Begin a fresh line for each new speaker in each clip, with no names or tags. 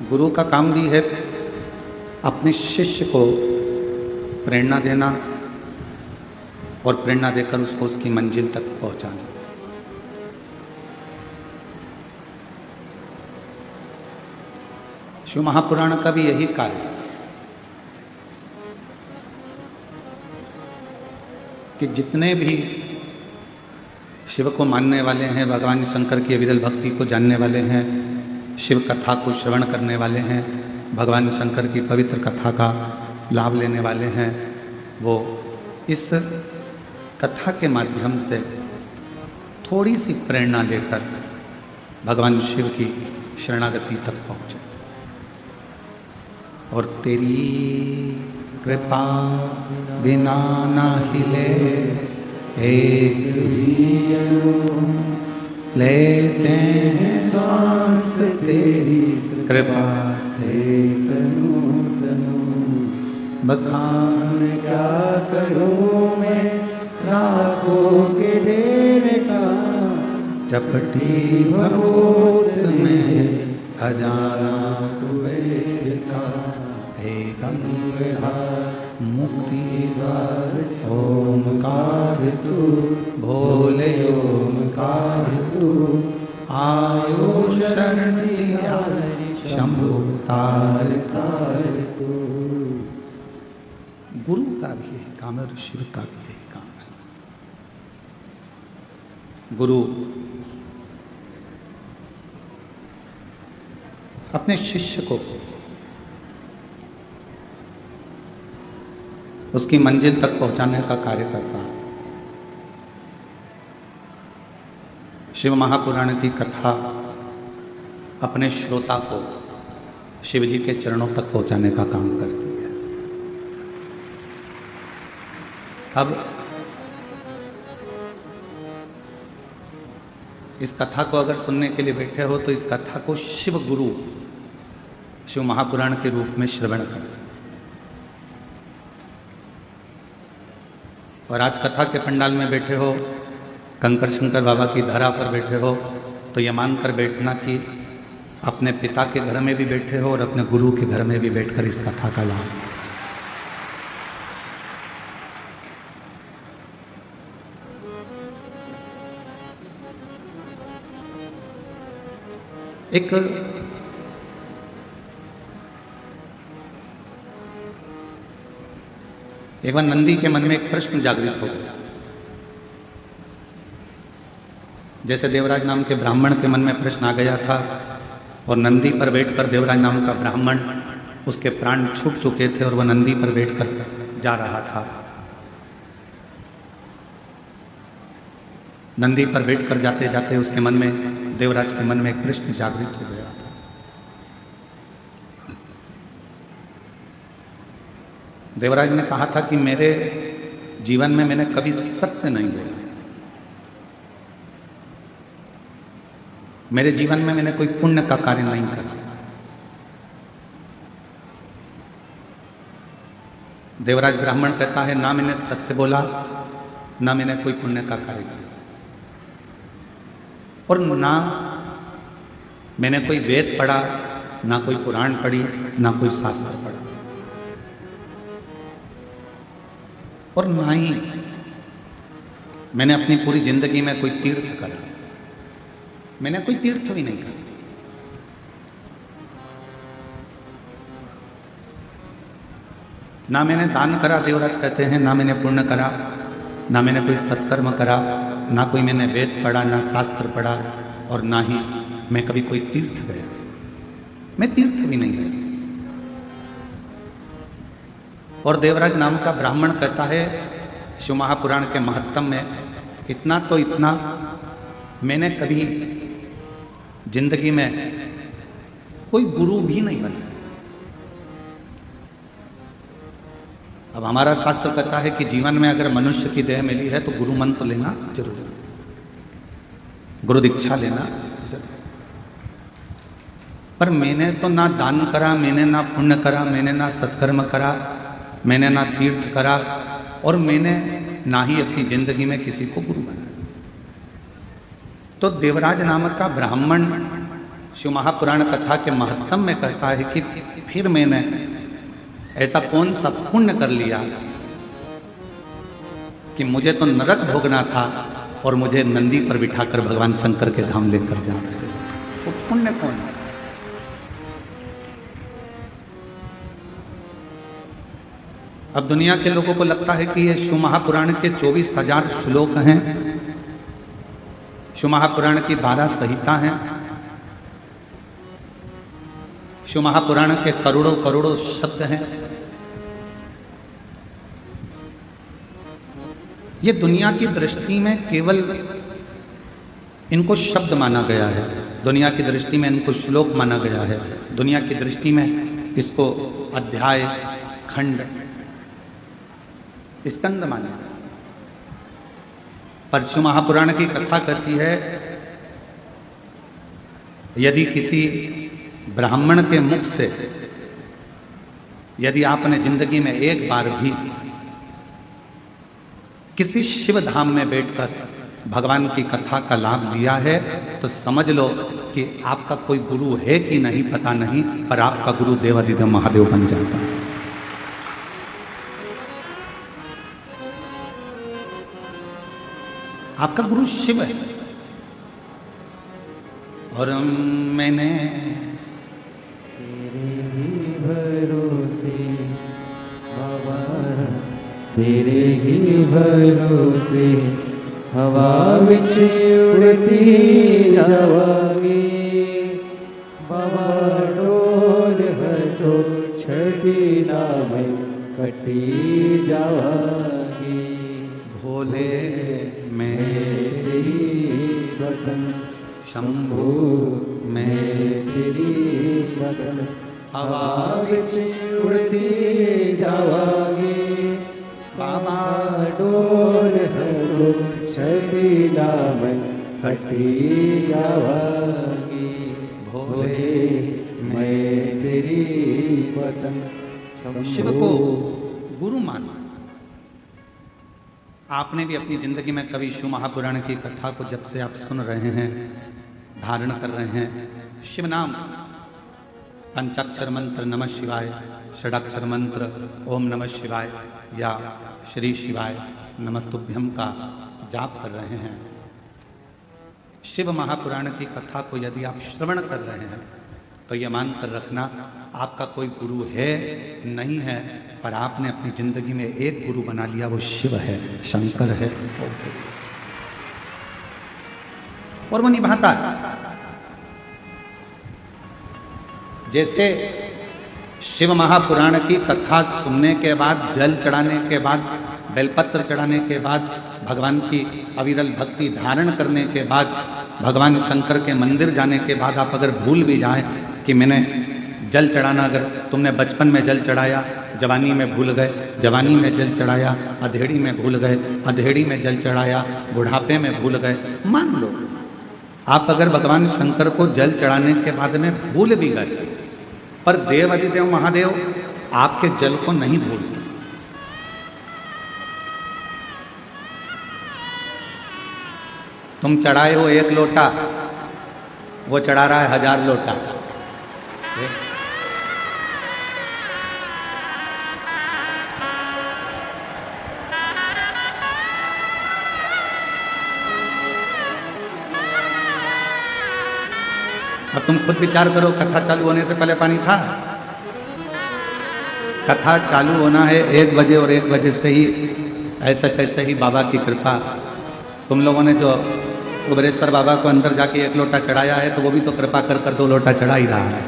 गुरु का काम भी है अपने शिष्य को प्रेरणा देना और प्रेरणा देकर उसको उसकी मंजिल तक पहुंचाना। शिव महापुराण का भी यही कार्य है कि जितने भी शिव को मानने वाले हैं, भगवान शंकर की अविरल भक्ति को जानने वाले हैं, शिव कथा को श्रवण करने वाले हैं, भगवान शंकर की पवित्र कथा का लाभ लेने वाले हैं, वो इस कथा के माध्यम से थोड़ी सी प्रेरणा लेकर भगवान शिव की शरणागति तक पहुँचे। और तेरी कृपा बिना ना हिले एक भी लेते हैं सांस तेरी कृपा से तनु तनु। बखान क्या करूं मैं राखों के ढेर का, चपटी भगोत में खजाना तू वेद का। हे गंगाधर मुक्ति द्वार ओमकार तू, भोले ओमकार तू। आयो शरण शंभु तार तार तू। गुरु का भी यही काम है और शिव का भी यही काम है। गुरु अपने शिष्य को उसकी मंजिल तक पहुंचाने का कार्य करता है। शिव महापुराण की कथा अपने श्रोता को शिव जी के चरणों तक पहुंचाने का काम करती है। अब इस कथा को अगर सुनने के लिए बैठे हो तो इस कथा को शिव गुरु शिव महापुराण के रूप में श्रवण करें। और आज कथा के पंडाल में बैठे हो, कंकर शंकर बाबा की धरा पर बैठे हो, तो ये मानकर बैठना कि अपने पिता के घर में भी बैठे हो और अपने गुरु के घर में भी बैठकर इस कथा का लाभ। एक बार नंदी के मन में एक प्रश्न जागृत हो गया। जैसे देवराज नाम के ब्राह्मण के मन में प्रश्न आ गया था और नंदी पर बैठकर देवराज नाम का ब्राह्मण, उसके प्राण छूट चुके थे और वह नंदी पर बैठकर जा रहा था। नंदी पर बैठकर जाते जाते उसके मन में, देवराज के मन में एक प्रश्न जागृत हो गया था। देवराज ने कहा था कि मेरे जीवन में मैंने कभी सत्य नहीं बोला, मेरे जीवन में मैंने कोई पुण्य का कार्य नहीं करा। देवराज ब्राह्मण कहता है, ना मैंने सत्य बोला, ना मैंने कोई पुण्य का कार्य किया, और ना मैंने कोई वेद पढ़ा, ना कोई पुराण पढ़ी, ना कोई शास्त्र पढ़ा, और ना ही मैंने अपनी पूरी जिंदगी में कोई तीर्थ करा। मैंने कोई तीर्थ भी नहीं करा। ना मैंने दान करा, देवराज कहते हैं, ना मैंने पुण्य करा, ना मैंने कोई सत्कर्म करा, ना कोई मैंने वेद पढ़ा, ना शास्त्र पढ़ा, और ना ही मैं कभी कोई तीर्थ गया। मैं तीर्थ भी नहीं गया। और देवराज नाम का ब्राह्मण कहता है, शिव महापुराण के महत्तम में इतना तो इतना, मैंने कभी जिंदगी में कोई गुरु भी नहीं बना। अब हमारा शास्त्र कहता है कि जीवन में अगर मनुष्य की देह मिली है तो गुरु मंत्र लेना जरूर है, गुरु दीक्षा लेना जरूर। पर मैंने तो ना दान करा, मैंने ना पुण्य करा, मैंने ना सत्कर्म करा, मैंने ना तीर्थ करा, और मैंने ना ही अपनी जिंदगी में किसी को गुरु बनाया। तो देवराज नामक का ब्राह्मण शिव महापुराण कथा के महत्तम में कहता है कि फिर मैंने ऐसा कौन सा पुण्य कर लिया कि मुझे तो नरक भोगना था और मुझे नंदी पर बिठाकर भगवान शंकर के धाम लेकर जा रहे थे। वो पुण्य कौन सा? अब दुनिया के लोगों को लगता है कि ये शिव महापुराण के 24,000 श्लोक हैं, शिव महापुराण की 12 संहिता हैं, शिव महापुराण के करोड़ों करोड़ों शब्द हैं। ये दुनिया की दृष्टि में केवल इनको शब्द माना गया है, दुनिया की दृष्टि में इनको श्लोक माना गया है, दुनिया की दृष्टि में इसको अध्याय, खंड, स्कंद माना। पर शिव महापुराण की कथा कहती है यदि किसी ब्राह्मण के मुख से यदि आपने जिंदगी में एक बार भी किसी शिव धाम में बैठकर भगवान की कथा का लाभ लिया है तो समझ लो कि आपका कोई गुरु है कि नहीं पता नहीं, पर आपका गुरु देवाधिदेव महादेव बन जाता है। आपका गुरु शिव है। और मैंने
तेरे ही भरोसे हवा विच उड़ती जावांगी, बाबा डोल हटो छठी नाम कटी जावांगी।
भोले मैं
तेरी बदन
शंभु
मैं तेरी बदन हवा विच उड़ती जावांगी, बाबा डोल हटो छठी नाम कटी जावांगी। भोले मैं तेरी बदन
शिव को गुरु माना। आपने भी अपनी जिंदगी में कभी शिव महापुराण की कथा को जब से आप सुन रहे हैं, धारण कर रहे हैं, शिव नाम, पंचाक्षर मंत्र नमः शिवाय, षडाक्षर मंत्र ओम नमः शिवाय या श्री शिवाय नमस्तुभ्यम का जाप कर रहे हैं, शिव महापुराण की कथा को यदि आप श्रवण कर रहे हैं तो ये मान कर रखना आपका कोई गुरु है नहीं है, पर आपने अपनी जिंदगी में एक गुरु बना लिया, वो शिव है, शंकर है, और वो निभाता है। जैसे शिव महापुराण की कथा सुनने के बाद, जल चढ़ाने के बाद, बेलपत्र चढ़ाने के बाद, भगवान की अविरल भक्ति धारण करने के बाद, भगवान शंकर के मंदिर जाने के बाद आप अगर भूल भी जाएं कि मैंने जल चढ़ाना, अगर तुमने बचपन में जल चढ़ाया, जवानी में भूल गए, जवानी में जल चढ़ाया, अधेड़ी में भूल गए, अधेड़ी में जल चढ़ाया, बुढ़ापे में भूल गए, मान लो आप अगर भगवान शंकर को जल चढ़ाने के बाद में भूल भी गए, पर देव अधिदेव महादेव आपके जल को नहीं भूलते। तुम चढ़ाए हो 1 लोटा, वो चढ़ा रहा है 1000 लोटा। अब तुम खुद विचार करो, कथा चालू होने से पहले पानी था? कथा चालू होना है 1 बजे और 1 बजे से ही ऐसे तैसे ही बाबा की कृपा। तुम लोगों ने जो कुबेरेश्वर बाबा को अंदर जाके 1 लोटा चढ़ाया है तो वो भी तो कृपा कर 2 लोटा चढ़ा ही रहा है।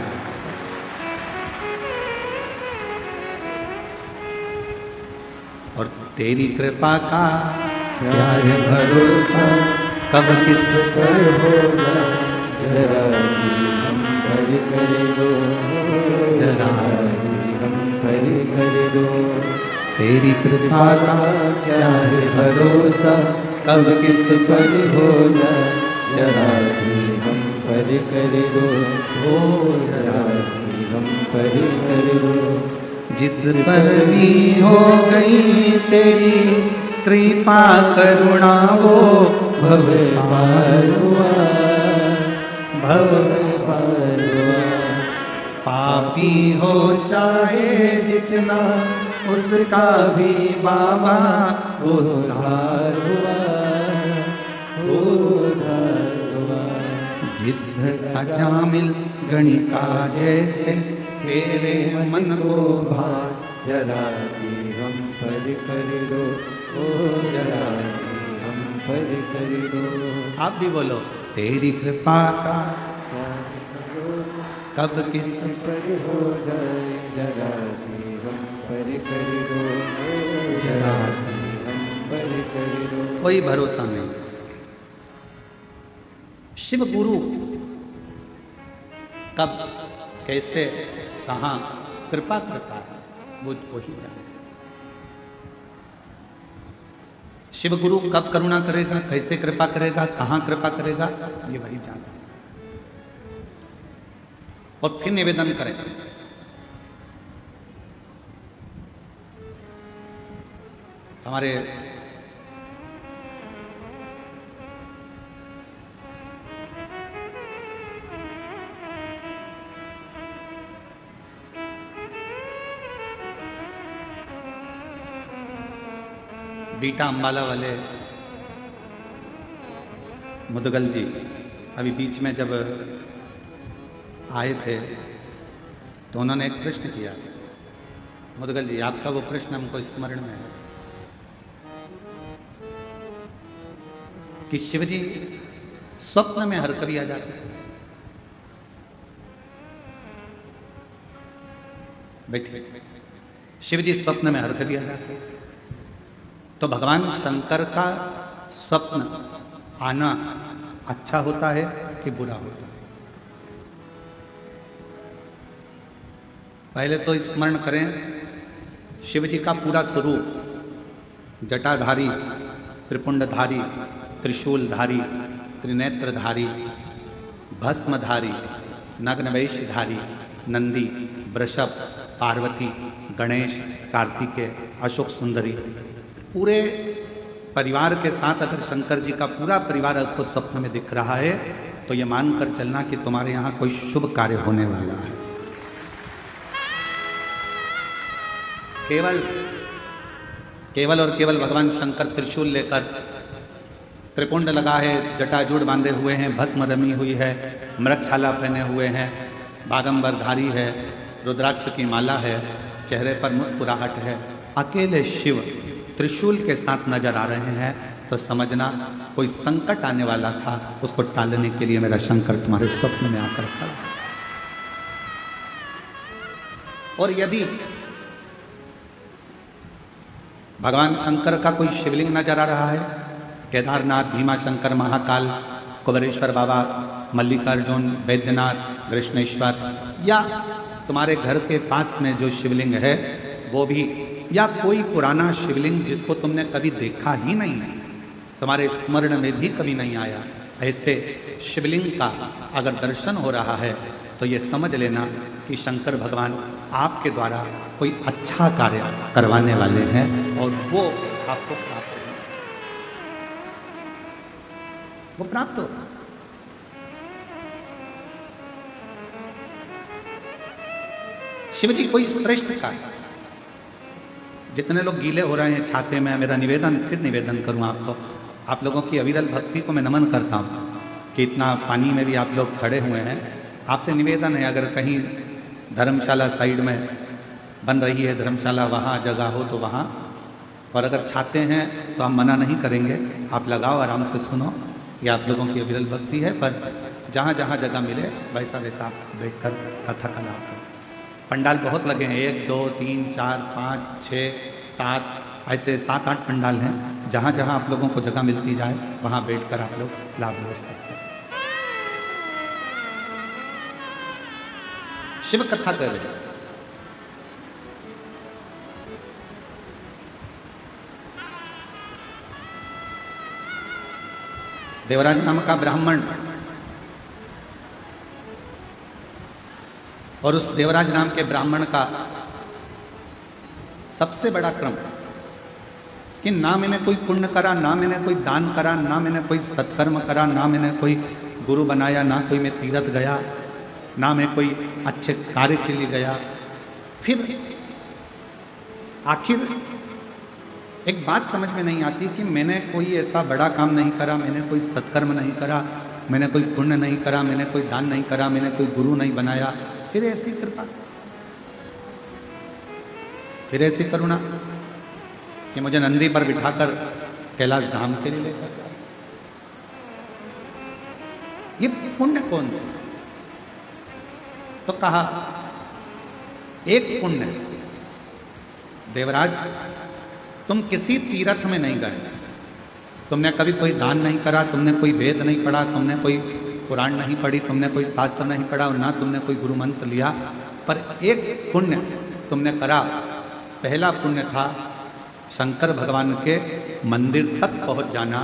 और तेरी कृपा का
क्या है भरोसा,
कब किस
पर हो जाए, जरा सी हम पर कर दो, जरा सी हम पर कर दो।
तेरी कृपा का
क्या है भरोसा, कब किस पर हो जाए, जरा सी हम पर कर दो, ओ जरा सी हम पर कर दो।
जिस पर भी हो गई तेरी कृपा करुणा, वो
भव पार हुआ, भव पार हुआ।
पापी हो चाहे जितना उसका भी बाबा उद्धार
हुआ, उद्धार हुआ।
गिद्ध अजामिल गणिका जैसे तेरे मन को भार,
जरा सी हम पर कर दो, ओ जरा सी हम पर कर दो।
आप भी बोलो, तेरी कृपा का कब किस
पर हो जाए, जरा सी हम पर कर दो, ओ जरा सी हम पर कर दो।
कोई भरोसा नहीं। शिव गुरु कब, कैसे, कहाँ कृपा करता है वो ही जान सकता। शिव गुरु कब करुणा करेगा, कैसे कृपा करेगा, कहाँ कृपा करेगा, ये वही जान सकता। और फिर निवेदन करें, हमारे बीटा अंबाला वाले मुदगल जी अभी बीच में जब आए थे तो उन्होंने एक प्रश्न किया। मुदगल जी, आपका वो प्रश्न हमको स्मरण में है कि शिवजी स्वप्न में हर कभी आ जाते हैं। बैठिए। शिवजी स्वप्न में हर कभी आ जाते हैं, तो भगवान शंकर का स्वप्न आना अच्छा होता है कि बुरा होता है? पहले तो स्मरण करें शिवजी का पूरा स्वरूप, जटाधारी, त्रिपुंडधारी, त्रिशूलधारी, त्रिनेत्रधारी, भस्मधारी, नग्न वेशधारी, नंदी, वृषभ, पार्वती, गणेश, कार्तिकेय, अशोक सुंदरी, पूरे परिवार के साथ अगर शंकर जी का पूरा परिवार आपको स्वप्न में दिख रहा है तो ये मानकर चलना कि तुम्हारे यहाँ कोई शुभ कार्य होने वाला है। केवल और केवल भगवान शंकर त्रिशूल लेकर, त्रिपुंड लगा है, जटाजूड़ बांधे हुए हैं, भस्म रमी हुई है, मृगछाला पहने हुए हैं, बागंबरधारी है, रुद्राक्ष की माला है, चेहरे पर मुस्कुराहट है, अकेले शिव त्रिशूल के साथ नजर आ रहे हैं तो समझना कोई संकट आने वाला था, उसको टालने के लिए मेरा शंकर तुम्हारे स्वप्न में आकर खड़ा। और यदि भगवान शंकर का कोई शिवलिंग नजर आ रहा है, केदारनाथ, भीमाशंकर, महाकाल, कुबेरेश्वर बाबा, मल्लिकार्जुन, वैद्यनाथ, कृष्णेश्वर, या तुम्हारे घर के पास में जो शिवलिंग है वो भी, या कोई पुराना शिवलिंग जिसको तुमने कभी देखा ही नहीं है, तुम्हारे स्मरण में भी कभी नहीं आया, ऐसे शिवलिंग का अगर दर्शन हो रहा है तो ये समझ लेना कि शंकर भगवान आपके द्वारा कोई अच्छा कार्य करवाने वाले हैं और वो आपको प्राप्त हो, वो प्राप्त हो। शिवजी कोई श्रेष्ठ कार्य, जितने लोग गीले हो रहे हैं छाते में, मेरा निवेदन, फिर निवेदन करूं आपको, आप लोगों की अविरल भक्ति को मैं नमन करता हूं कि इतना पानी में भी आप लोग खड़े हुए हैं। आपसे निवेदन है, अगर कहीं धर्मशाला साइड में बन रही है धर्मशाला, वहाँ जगह हो तो वहाँ, और अगर छाते हैं तो हम मना नहीं करेंगे, आप लगाओ, आराम से सुनो, ये आप लोगों की अविरल भक्ति है। पर जहाँ जहाँ जगह मिले वैसा वैसा आप बैठ कर कथा का लाभ करो। पंडाल बहुत लगे हैं, 1 2 3 4 5 6 7, ऐसे 7-8 पंडाल हैं। जहाँ जहाँ आप लोगों को जगह मिलती जाए वहाँ बैठकर आप लोग लाभ ले सकते हैं। शिव कथा कर रहे हैं। देवराज नाम का ब्राह्मण, और उस देवराज नाम के ब्राह्मण का सबसे बड़ा क्रम कि ना मैंने कोई पुण्य करा, ना मैंने कोई दान करा, ना मैंने कोई सत्कर्म करा, ना मैंने कोई गुरु बनाया, ना कोई मैं तीर्थ गया, ना मैं कोई अच्छे कार्य के लिए गया। फिर आखिर एक बात समझ में नहीं आती कि मैंने कोई ऐसा बड़ा काम नहीं करा, मैंने कोई सत्कर्म नहीं करा, मैंने कोई पुण्य नहीं करा, मैंने कोई दान नहीं करा, मैंने कोई गुरु नहीं बनाया, फिर ऐसी कृपा, फिर ऐसी करुणा कि मुझे नंदी पर बिठाकर कैलाश धाम के लिए लेकर गया। ये पुण्य कौन सा? तो कहा एक पुण्य, देवराज तुम किसी तीर्थ में नहीं गए, तुमने कभी कोई दान नहीं करा, तुमने कोई वेद नहीं पढ़ा, तुमने कोई पुराण नहीं पढ़ी, तुमने कोई शास्त्र नहीं पढ़ा और ना तुमने कोई गुरु मंत्र लिया, पर एक पुण्य तुमने करा। पहला पुण्य था शंकर भगवान के मंदिर तक पहुंच जाना।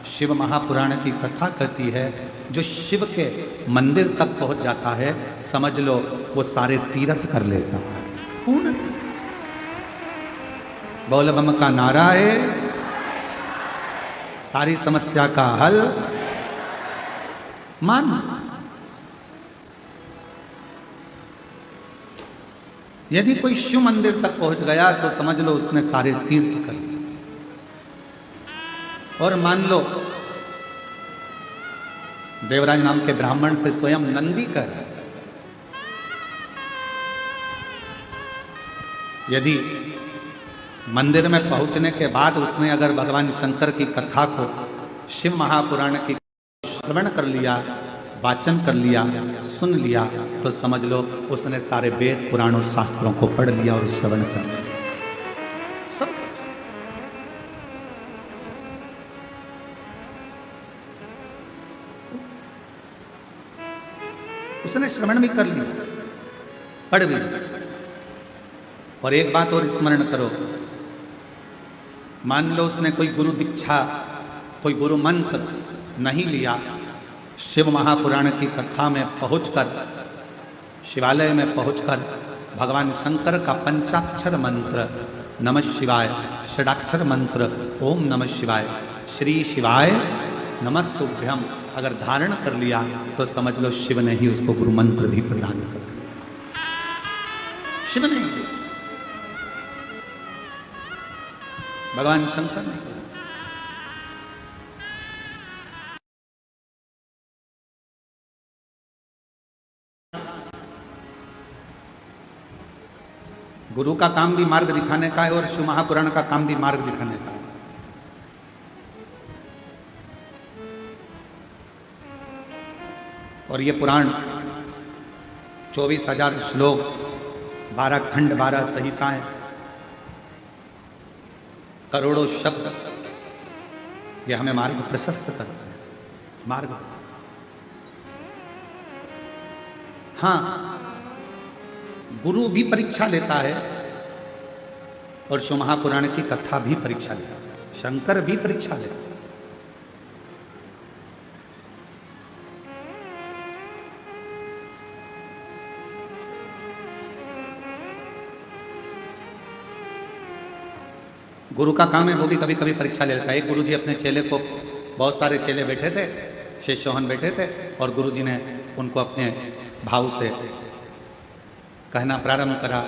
शिव महापुराण की कथा कहती है जो शिव के मंदिर तक पहुंच जाता है, समझ लो वो सारे तीर्थ कर लेता है। पूर्ण बोल बम का नारा है, सारी समस्या का हल मान। यदि कोई शिव मंदिर तक पहुंच गया तो समझ लो उसने सारे तीर्थ कर लिए। और मान लो देवराज नाम के ब्राह्मण से स्वयं नंदी कर, यदि मंदिर में पहुंचने के बाद उसने अगर भगवान शंकर की कथा को, शिव महापुराण की श्रवण कर लिया, वाचन कर लिया, सुन लिया, तो समझ लो उसने सारे वेद पुराण और शास्त्रों को पढ़ लिया और श्रवण कर लिया। सब उसने श्रवण भी कर लिया, पढ़ भी लिया। और एक बात और स्मरण करो, मान लो उसने कोई गुरु दीक्षा, कोई गुरु मंत्र नहीं लिया, शिव महापुराण की कथा में पहुंचकर, शिवालय में पहुंचकर भगवान शंकर का पंचाक्षर मंत्र नमः शिवाय, षडाक्षर मंत्र ओम नमः शिवाय, श्री शिवाय नमस्तुभ्यम अगर धारण कर लिया तो समझ लो शिव ने ही उसको गुरु मंत्र भी प्रदान कर दिया। शिव ने, भगवान शंकर ने। गुरु का काम भी मार्ग दिखाने का है और शिव महापुराण का काम भी मार्ग दिखाने का है। और ये पुराण 24,000 श्लोक, 12 खंड, 12 संहिताएं, करोड़ों शब्द, ये हमें मार्ग प्रशस्त करते हैं। मार्ग, हाँ, गुरु भी परीक्षा लेता है और शिव महापुराण की कथा भी परीक्षा लेता है, शंकर भी परीक्षा लेता है। गुरु का काम है वो भी कभी कभी परीक्षा ले लेता है। एक गुरु जी अपने चेले को, बहुत सारे चेले बैठे थे, शिष्य सोहन बैठे थे, और गुरु जी ने उनको अपने भाव से कहना प्रारंभ करा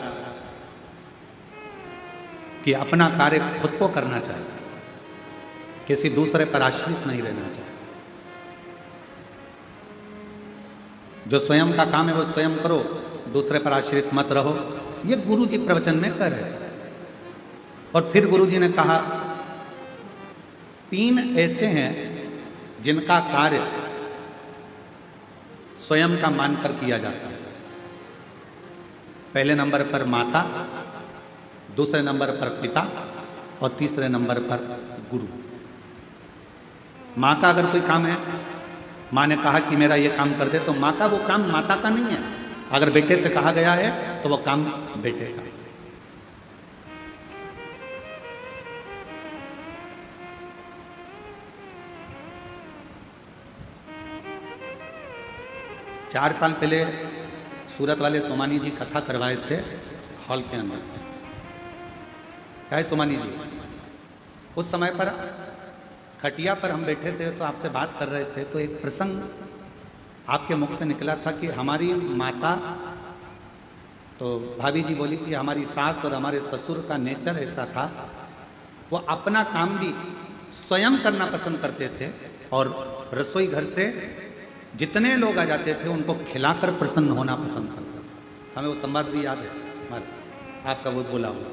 कि अपना कार्य खुद को करना चाहिए, किसी दूसरे पर आश्रित नहीं रहना चाहिए। जो स्वयं का काम है वो स्वयं करो, दूसरे पर आश्रित मत रहो। ये गुरु जी प्रवचन में कह रहे हैं। और फिर गुरु जी ने कहा 3 ऐसे हैं जिनका कार्य स्वयं का मानकर किया जाता है। पहले नंबर पर माता, दूसरे नंबर पर पिता और तीसरे नंबर पर गुरु। माँ का अगर कोई काम है, माँ ने कहा कि मेरा ये काम कर दे, तो माँ का वो काम माता का नहीं है। अगर बेटे से कहा गया है तो वो काम बेटे का है। चार साल पहले सूरत वाले सोमानी जी कथा करवाए थे हॉल के अंदर। क्या है सोमानी जी, उस समय पर खटिया पर हम बैठे थे तो आपसे बात कर रहे थे, तो एक प्रसंग आपके मुख से निकला था कि हमारी माता, तो भाभी जी बोली थी हमारी सास और हमारे ससुर का नेचर ऐसा था, वो अपना काम भी स्वयं करना पसंद करते थे और रसोई घर से जितने लोग आ जाते थे उनको खिलाकर प्रसन्न होना पसंद करते थे। हमें वो संवाद भी याद है आपका, वो बोला हुआ।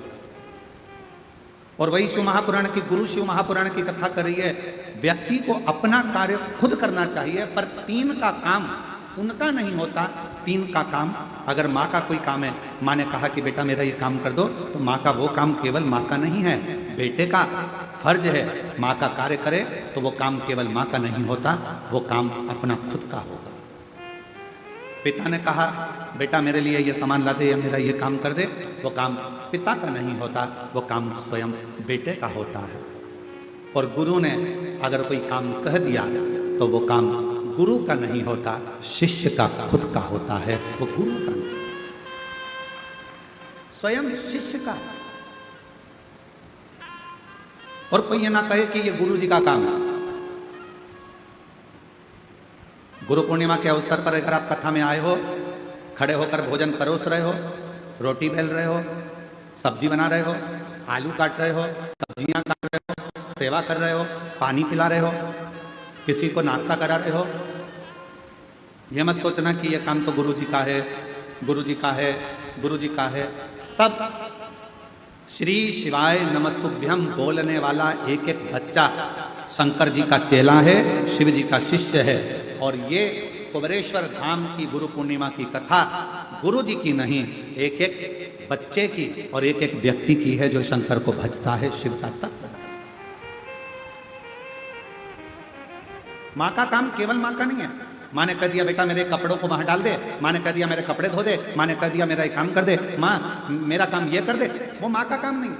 और वही शिव महापुराण की, गुरु शिव महापुराण की कथा कर रही है, व्यक्ति को अपना कार्य खुद करना चाहिए, पर 3 का काम उनका नहीं होता। 3 का काम, अगर माँ का कोई काम है, माँ ने कहा कि बेटा मेरा ये काम कर दो, तो माँ का वो काम केवल माँ का नहीं है, बेटे का फर्ज है माँ का कार्य करे, तो वो काम केवल माँ का नहीं होता, वो काम अपना खुद का होगा। पिता ने कहा बेटा मेरे लिए ये सामान ला दे या मेरा ये काम कर दे, वो काम पिता का नहीं होता, वो काम स्वयं बेटे का होता है। और गुरु ने अगर कोई काम कह दिया तो वो काम गुरु का नहीं होता, शिष्य का खुद का होता है, वो गुरु का नहीं, स्वयं शिष्य का। और कोई ये ना कहे कि ये गुरु जी का काम है। गुरु पूर्णिमा के अवसर पर अगर आप कथा में आए हो, खड़े होकर भोजन परोस रहे हो, रोटी बेल रहे हो, सब्जी बना रहे हो, आलू काट रहे हो, सब्जियां काट रहे हो, सेवा कर रहे हो, पानी पिला रहे हो, किसी को नाश्ता करा रहे हो, यह मत सोचना कि यह काम तो गुरु जी का है, गुरु जी का है, गुरु जी का है। सब श्री शिवाय नमस्तुभ्यम बोलने वाला एक एक बच्चा शंकर जी का चेला है, शिव जी का शिष्य है। और ये कुबरेश्वर धाम की गुरु पूर्णिमा की कथा गुरु जी की नहीं, एक एक बच्चे की और एक एक व्यक्ति की है जो शंकर को भजता है, शिव का तत्व। माँ का काम केवल माँ का नहीं है। माँ ने कह दिया बेटा मेरे कपड़ों को वहां डाल दे, माँ ने कह दिया मेरे कपड़े धो दे, माँ ने कह दिया मेरा एक काम कर दे, माँ मेरा काम ये कर दे, वो माँ का काम नहीं।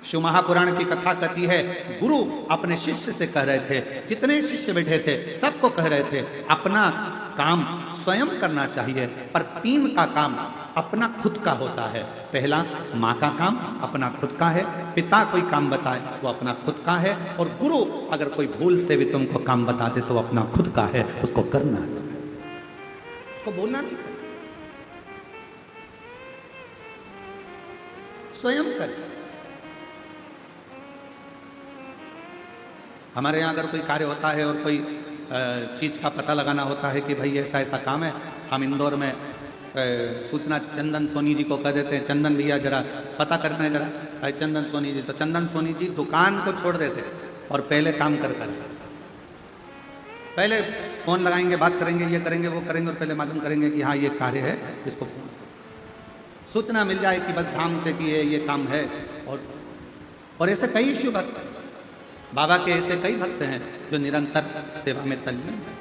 शिव महापुराण की कथा कहती है गुरु अपने शिष्य से कह रहे थे, जितने शिष्य बैठे थे सबको कह रहे थे अपना काम स्वयं करना चाहिए, पर 3 का काम अपना खुद का होता है। पहला माँ का काम अपना खुद का है, पिता कोई काम बताए वो अपना खुद का है, और गुरु अगर कोई भूल से भी तुमको काम बता दे तो अपना खुद का है, उसको करना चाहिए, उसको बोलना नहीं चाहिए, स्वयं करे। हमारे यहाँ अगर कोई कार्य होता है और कोई चीज़ का पता लगाना होता है कि भाई ऐसा ऐसा काम है, हम इंदौर में सूचना चंदन सोनी जी को कह देते हैं, चंदन भैया जरा पता करना है जरा, भाई चंदन सोनी जी, तो चंदन सोनी जी दुकान को छोड़ देते और पहले काम कर पहले फ़ोन लगाएंगे, बात करेंगे, ये करेंगे वो करेंगे, और पहले मालूम करेंगे कि हाँ ये कार्य है, इसको फोन सूचना मिल जाए कि बस धाम से कि ये काम है। और ऐसे कई शिव भक्त, बाबा के ऐसे कई भक्त हैं जो निरंतर सेवा में तल्लीन हैं।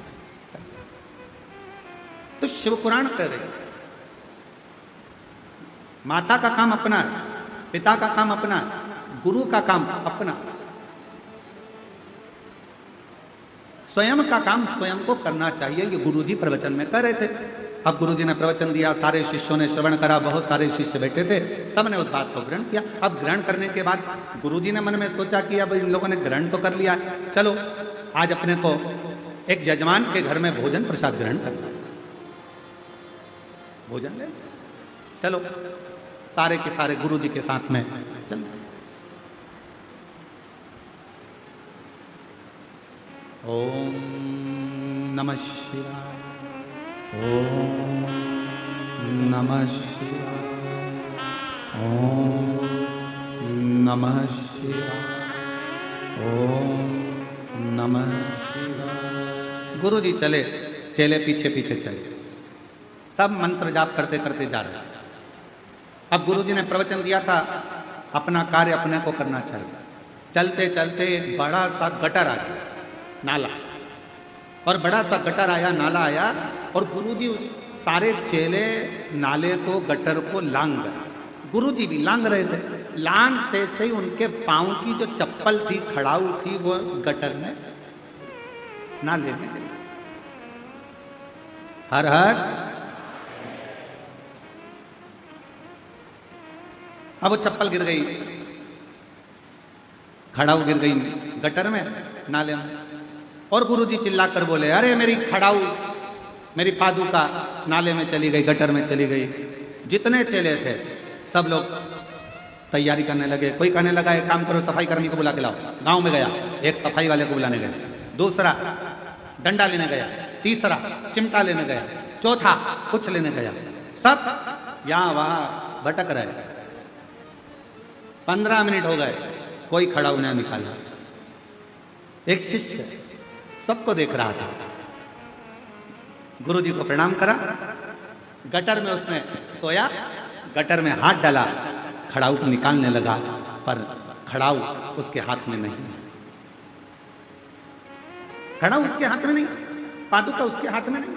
तो शिव पुराण कह रहे, माता का काम अपना है, पिता का काम अपना है, गुरु का काम अपना, स्वयं का काम स्वयं को करना चाहिए। ये गुरुजी प्रवचन में कह रहे थे। अब गुरुजी ने प्रवचन दिया, सारे शिष्यों ने श्रवण करा, बहुत सारे शिष्य बैठे थे, सबने उस बात को ग्रहण किया। अब ग्रहण करने के बाद गुरुजी ने मन में सोचा कि अब इन लोगों ने ग्रहण तो कर लिया, चलो आज अपने को एक यजमान के घर में भोजन प्रसाद ग्रहण करना, भोजन ले चलो, सारे के सारे गुरुजी के साथ में चल। ओम नमः शिवाय, ओम नमः शिवाय, ओम नमः शिवाय, ओम नमः शिवाय। गुरु जी चले, चेले पीछे पीछे चले, सब मंत्र जाप करते करते जा रहे। अब गुरु जी ने प्रवचन दिया था अपना कार्य अपने को करना चाहिए। चलते चलते एक बड़ा सा गटर आ गया, नाला, और बड़ा सा गटर आया, नाला आया, और गुरुजी उस सारे चेले नाले को, गटर को लांग गए। गुरुजी भी लांग रहे थे। लांगते से ही उनके पांव की जो चप्पल थी, खड़ाऊ थी, वो गटर में, नाले में गिरी। हर हर। अब वो चप्पल गिर गई, खड़ाऊ गिर गई गटर में, नाले में, और गुरुजी चिल्ला कर बोले, अरे मेरी खड़ाऊ, मेरी पादुका नाले में चली गई, गटर में चली गई। जितने चेले थे सब लोग तैयारी करने लगे। कोई कहने लगा एक काम करो, सफाई कर्मी को बुला के लाओ। गांव में गया, एक सफाई वाले को बुलाने गया, दूसरा डंडा लेने गया, तीसरा चिमटा लेने गया, चौथा कुछ लेने गया। सब यहां वहां भटक रहे। 15 मिनट हो गए, कोई खड़ा उन्हें निकाला। एक शिष्य सबको देख रहा था, गुरुजी को प्रणाम करा, गटर में उसने सोया, गटर में हाथ डाला, खड़ाऊ को निकालने लगा, पर खड़ाऊ उसके हाथ में नहीं। खड़ाऊ उसके हाथ में नहीं, पादुका उसके हाथ में नहीं।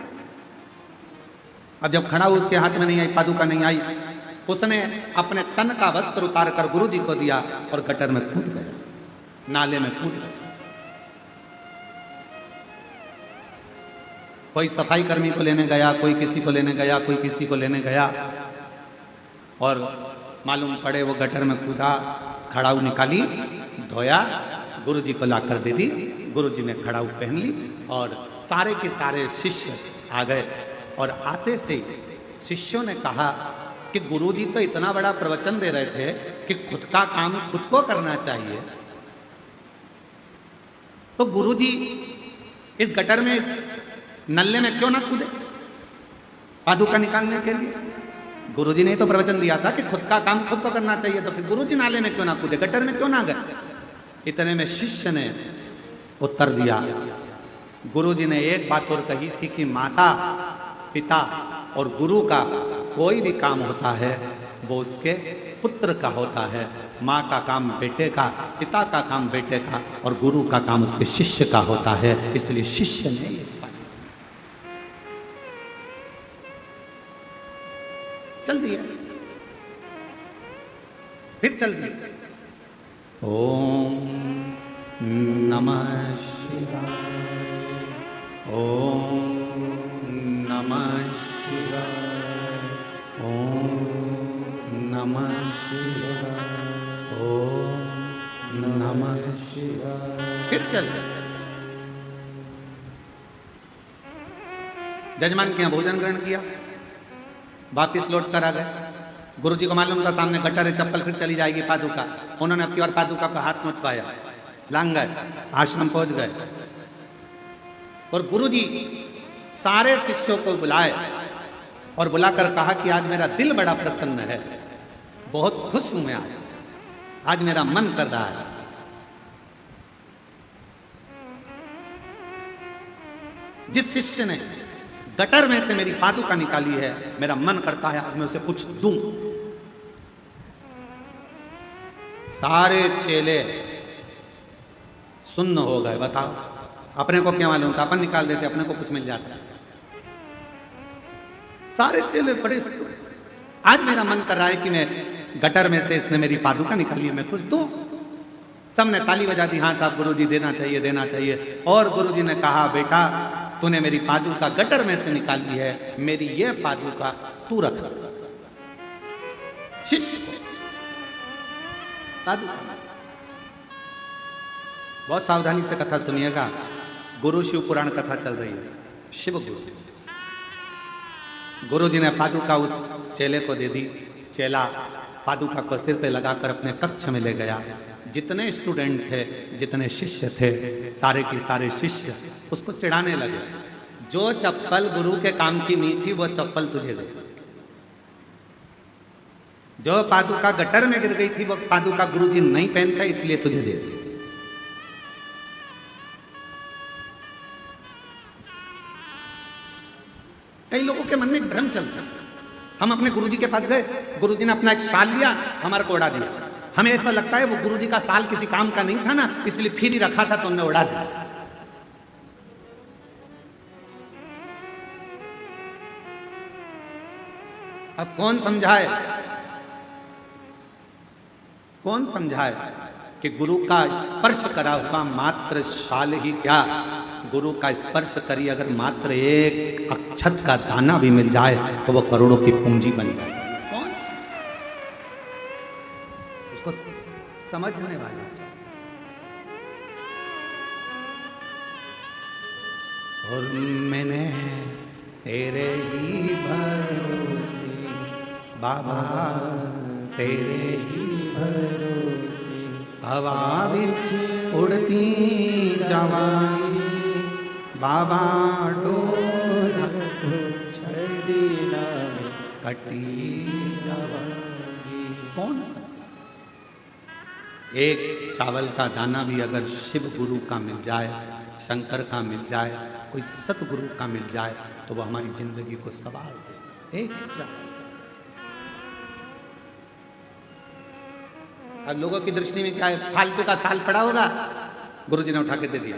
अब जब खड़ाऊ उसके हाथ में नहीं आई, पादुका नहीं आई, उसने अपने तन का वस्त्र उतार कर गुरुजी को दिया और गटर में कूद गया, नाले में कूद गया। कोई सफाई कर्मी को लेने गया, कोई किसी को लेने गया, कोई किसी को लेने गया, और मालूम पड़े वो गटर में कूदा, खड़ाऊ निकाली, धोया, गुरुजी को लाकर दे दी। गुरुजी ने खड़ाऊ पहन ली और सारे के सारे शिष्य आ गए। और आते से शिष्यों ने कहा कि गुरुजी तो इतना बड़ा प्रवचन दे रहे थे कि खुद का काम खुद को करना चाहिए, तो गुरुजी इस गटर में, इस नल्ले में क्यों ना कूदे पादुका निकालने के लिए? गुरुजी ने तो प्रवचन दिया था कि खुद का काम खुद को करना चाहिए, तो फिर गुरुजी नाले में क्यों ना कूदे, गटर में क्यों ना गए? इतने में शिष्य ने उत्तर दिया, गुरुजी ने एक बात और कही थी कि माता पिता और गुरु का कोई भी काम होता है वो उसके पुत्र का होता है। माँ का काम बेटे का, पिता का काम बेटे का, और गुरु का काम उसके शिष्य का होता है। इसलिए शिष्य ने चल दिया, फिर चल दिया। ओम नमः शिवाय, ओम नमः शिवाय, ओम नमः शिवाय, ओम नमः शिवाय। फिर चल। जजमान के यहाँ भोजन ग्रहण किया, वापिस लौट कर आ गए। गुरुजी को मालूम था सामने गटर है, चप्पल फिर चली जाएगी पादुका। उन्होंने अब की बार पादुका को हाथ में उठवाया, लांग गए, आश्रम पहुंच गए। और गुरुजी सारे शिष्यों को बुलाए और बुलाकर कहा कि आज मेरा दिल बड़ा प्रसन्न है, बहुत खुश हूं मैं, आज मेरा मन कर रहा है। जिस शिष्य ने गटर में से मेरी पादुका निकाली है, मेरा मन करता है आज मैं उसे कुछ दूं। सारे चेले सुन्न हो गए। बताओ, अपने को क्या मालूम था, अपन निकाल देते, अपने को कुछ मिल जाता। सारे चेले बड़े, आज मेरा मन कर रहा है कि मैं गटर में से इसने मेरी पादुका निकाली है, मैं कुछ दूं। सबने ताली बजा दी, हाँ साहब गुरुजी देना चाहिए, देना चाहिए। और गुरुजी ने कहा, बेटा तूने मेरी पादुका गटर में से निकाली है, मेरी ये पादुका तू रख। शिष्य पादुका, बहुत सावधानी से कथा सुनिएगा। गुरु शिव पुराण कथा चल रही है। शिव गुरु, गुरुजी ने पादुका उस चेले को दे दी। चेला पादुका को सिर पे लगाकर अपने कक्ष में ले गया। जितने स्टूडेंट थे, जितने शिष्य थे, सारे के सारे शिष्य उसको चिढ़ाने लगे। जो चप्पल गुरु के काम की नहीं थी वो चप्पल तुझे दे, जो पादुका गटर में गिर गई थी वो पादुका गुरुजी नहीं पहनता इसलिए तुझे दे दी। कई लोगों के मन में एक भ्रम चलता है, हम अपने गुरुजी के पास गए, गुरुजी ने अपना एक शाल लिया, हमारे को उड़ा दिया। हमें ऐसा लगता है वो गुरुजी का शाल किसी काम का नहीं था ना, इसलिए फिर ही रखा था तो हमने उड़ा दिया। अब कौन समझाए, कौन समझाए कि गुरु का स्पर्श करा हुआ मात्र शाल ही क्या, गुरु का स्पर्श करिए अगर मात्र एक अक्षत का दाना भी मिल जाए तो वो करोड़ों की पूंजी बन जाए। कौन उसको समझने वाला चाहिए। और मैंने तेरे ही भरोसे बाबा, तेरे ही
भरोसे
हवा विच उड़ती जवानी बाबा, डोर
छड़ी नाम
कटी
जवानी।
कौन सा? एक चावल का दाना भी अगर शिव गुरु का मिल जाए, शंकर का मिल जाए, कोई सतगुरु का मिल जाए, तो वह हमारी जिंदगी को सवार दे। एक चावल। अब लोगों की दृष्टि में क्या है? फालतू का साल पड़ा होगा, गुरु जी ने उठा के दे दिया।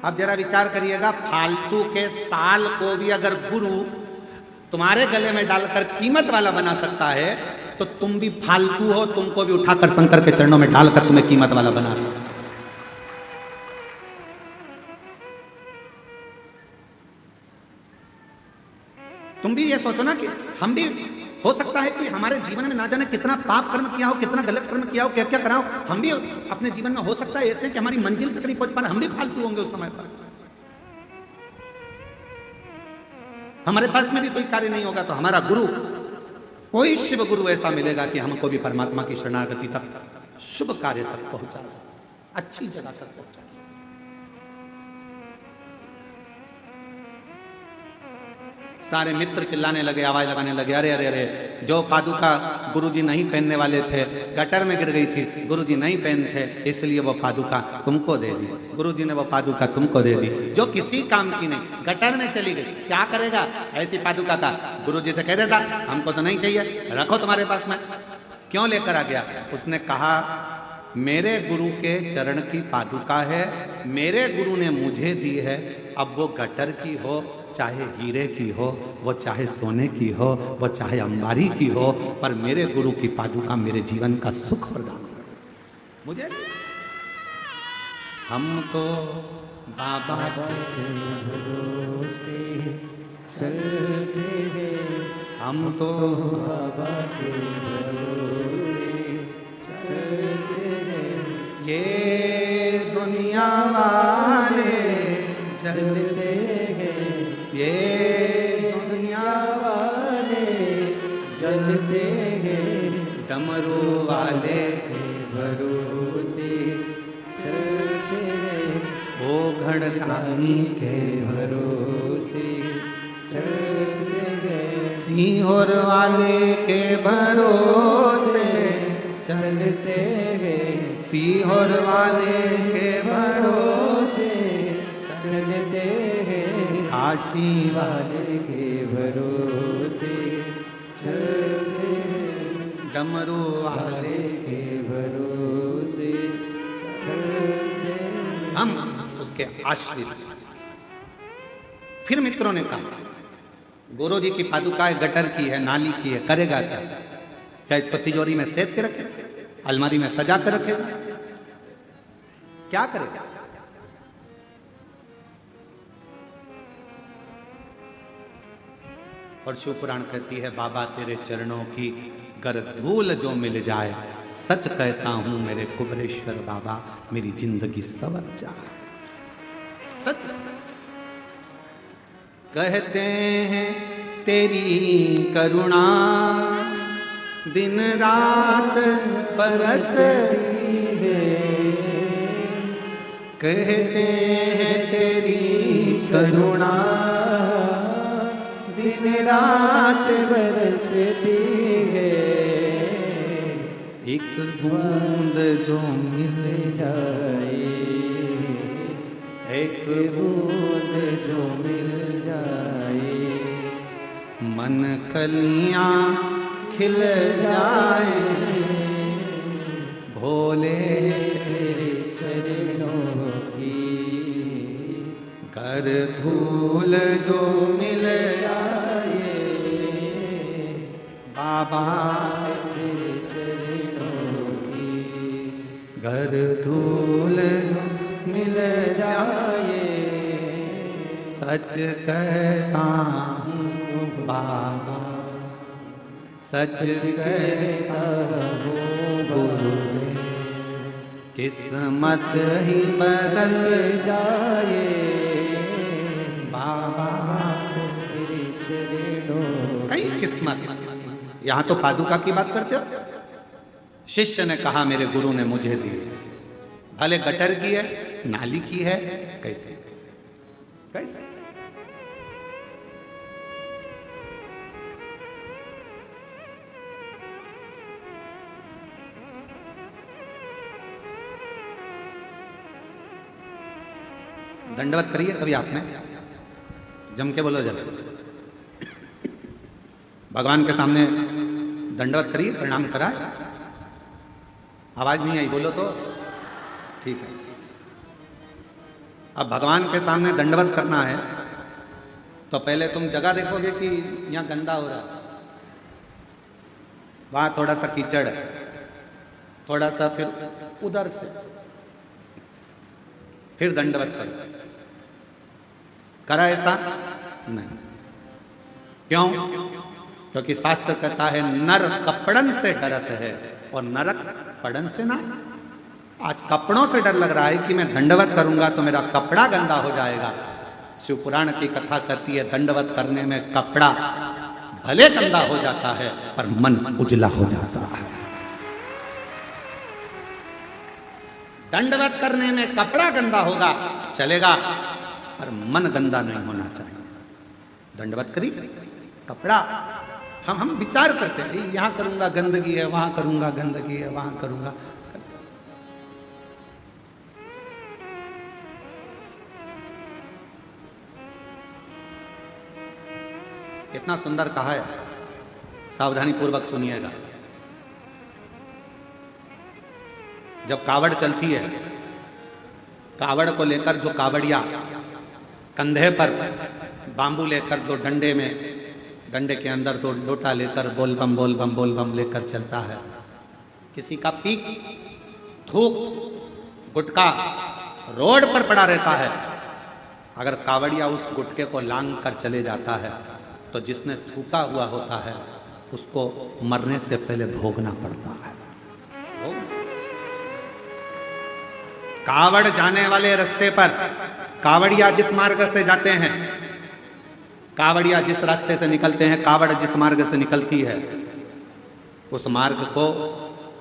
अब जरा विचार करिएगा, फालतू के साल को भी अगर गुरु तुम्हारे गले में डालकर कीमत वाला बना सकता है, तो तुम भी फालतू हो, तुमको भी उठाकर शंकर के चरणों में डालकर तुम्हें कीमत वाला बना सकता है। तुम भी ये सोचो ना कि हम भी, हो सकता है कि हमारे जीवन में ना जाने कितना पाप कर्म किया हो, कितना गलत कर्म किया हो, क्या क्या करा हो, हम भी अपने जीवन में हो सकता है ऐसे कि हमारी मंजिल तक नहीं पहुंच पा रहे, हम भी फालतू होंगे उस समय पर। हमारे पास में भी कोई कार्य नहीं होगा, तो हमारा गुरु, कोई शिव गुरु ऐसा मिलेगा कि हमको भी परमात्मा की शरणागति तक, शुभ कार्य तक पहुंचा सकता, अच्छी जगह तक पहुंचा सकता। सारे मित्र चिल्लाने लगे, आवाज लगाने लगे, अरे अरे अरे, जो पादुका गुरुजी नहीं पहनने वाले थे, गटर में गिर गई थी, गुरुजी नहीं पहनते, इसलिए वो पादुका तुमको दे दी। गुरुजी ने वो पादुका तुमको दे दी, जो किसी काम की नहीं, गटर में चली गई, क्या करेगा ऐसी पादुका का? गुरुजी से कह देता हमको तो नहीं चाहिए, रखो तुम्हारे पास में। क्यों लेकर आ गया? उसने कहा मेरे गुरु के चरण की पादुका है, मेरे गुरु ने मुझे दी है, अब वो गटर की हो, चाहे हीरे की हो, वो चाहे सोने की हो, वो चाहे अंबारी की हो, पर मेरे गुरु की पादुका मेरे जीवन का सुख प्रदान करे मुझे। हम तो बाबा
के भरोसे चलते हैं,
हम तो
बाबा के भरोसे चलते हैं।
ये दुनिया वाले
चलते हैं,
ये दुनिया
वाले चलते हैं,
डमरू वाले
के भरोसे चलते हैं,
ओ घड़दानी
के भरोसे चलते हैं,
सिंहोर वाले के भरोसे
चलते हैं,
सिंहोर वाले के भरोसे
चलते हैं,
काशी
वाले के भरोसे चलते हैं,
डमरू वाले
के भरोसे चलते हैं।
हम उसके आश्रित। फिर मित्रों ने कहा गुरु जी की पादुकाएं गटर की है, नाली की है, करेगा क्या? क्या इसको तिजोरी में सेट के रखे, अलमारी में सजा कर रखेगा? क्या करेगा? और शिव पुराण कहती है बाबा तेरे चरणों की गर धूल जो मिल जाए, सच कहता हूं मेरे कुबरेश्वर बाबा, मेरी जिंदगी सवर जाए। सच कहते हैं तेरी करुणा दिन रात बरसती है, कहते हैं तेरी करुणा दिन रात
बरसती है,
एक बूंद जो मिल
जाए,
एक
बूंद जो मिल जाए,
मन कलियां खिल जाए, भोले
तेरे चरणों की
कर धूल जो मिल जाए, बाबा
तेरे चरणों की
घर धूल जो मिल जाए, सच कहता हूँ बाबा, सच कहता हूँ गुरुदेव, किस्मत ही बदल
जाए
बाबा
तेरे चरणों
कई किस्मत। यहां तो पादुका की बात करते हो। शिष्य ने कहा मेरे गुरु ने मुझे दी, भले गटर की है, नाली की है, कैसे कैसे। दंडवत करिए कभी आपने, जम के बोलो जरा, भगवान के सामने दंडवत करिए, प्रणाम कराए। आवाज नहीं आई, बोलो तो ठीक है। अब भगवान के सामने दंडवत करना है तो पहले तुम जगह देखोगे कि यहां गंदा हो रहा है, वहां थोड़ा सा कीचड़ है, थोड़ा सा फिर उधर से फिर दंडवत करो। करा ऐसा नहीं, क्यों? क्योंकि शास्त्र कहता है नर कपड़न से डरत है और नरक पड़न से ना। आज कपड़ों से डर लग रहा है कि मैं दंडवत करूंगा तो मेरा कपड़ा गंदा हो जाएगा। शिव पुराण की कथा कहती है दंडवत करने में कपड़ा भले गंदा हो जाता है पर मन उजला हो जाता है। दंडवत करने में कपड़ा गंदा होगा चलेगा पर मन गंदा नहीं होना चाहिए। दंडवत करिए, कपड़ा हम विचार करते हैं यहां करूंगा गंदगी है, वहां करूंगा गंदगी है, वहां करूंगा। कितना सुंदर कहा है, सावधानी पूर्वक सुनिएगा। जब कावड़ चलती है, कावड़ को लेकर जो कावड़िया कंधे पर बांबू लेकर, दो डंडे में, डंडे के अंदर दो लोटा लेकर बोल बम लेकर चलता है। किसी का पीक, थूक, गुटका रोड पर पड़ा रहता है। अगर कावड़िया उस गुटके को लांग कर चले जाता है तो जिसने थूका हुआ होता है उसको मरने से पहले भोगना पड़ता है। कावड़ जाने वाले रास्ते पर, कावड़िया जिस मार्ग से जाते हैं, कावड़िया जिस रास्ते से निकलते हैं, कावड़ जिस मार्ग से निकलती है, उस मार्ग को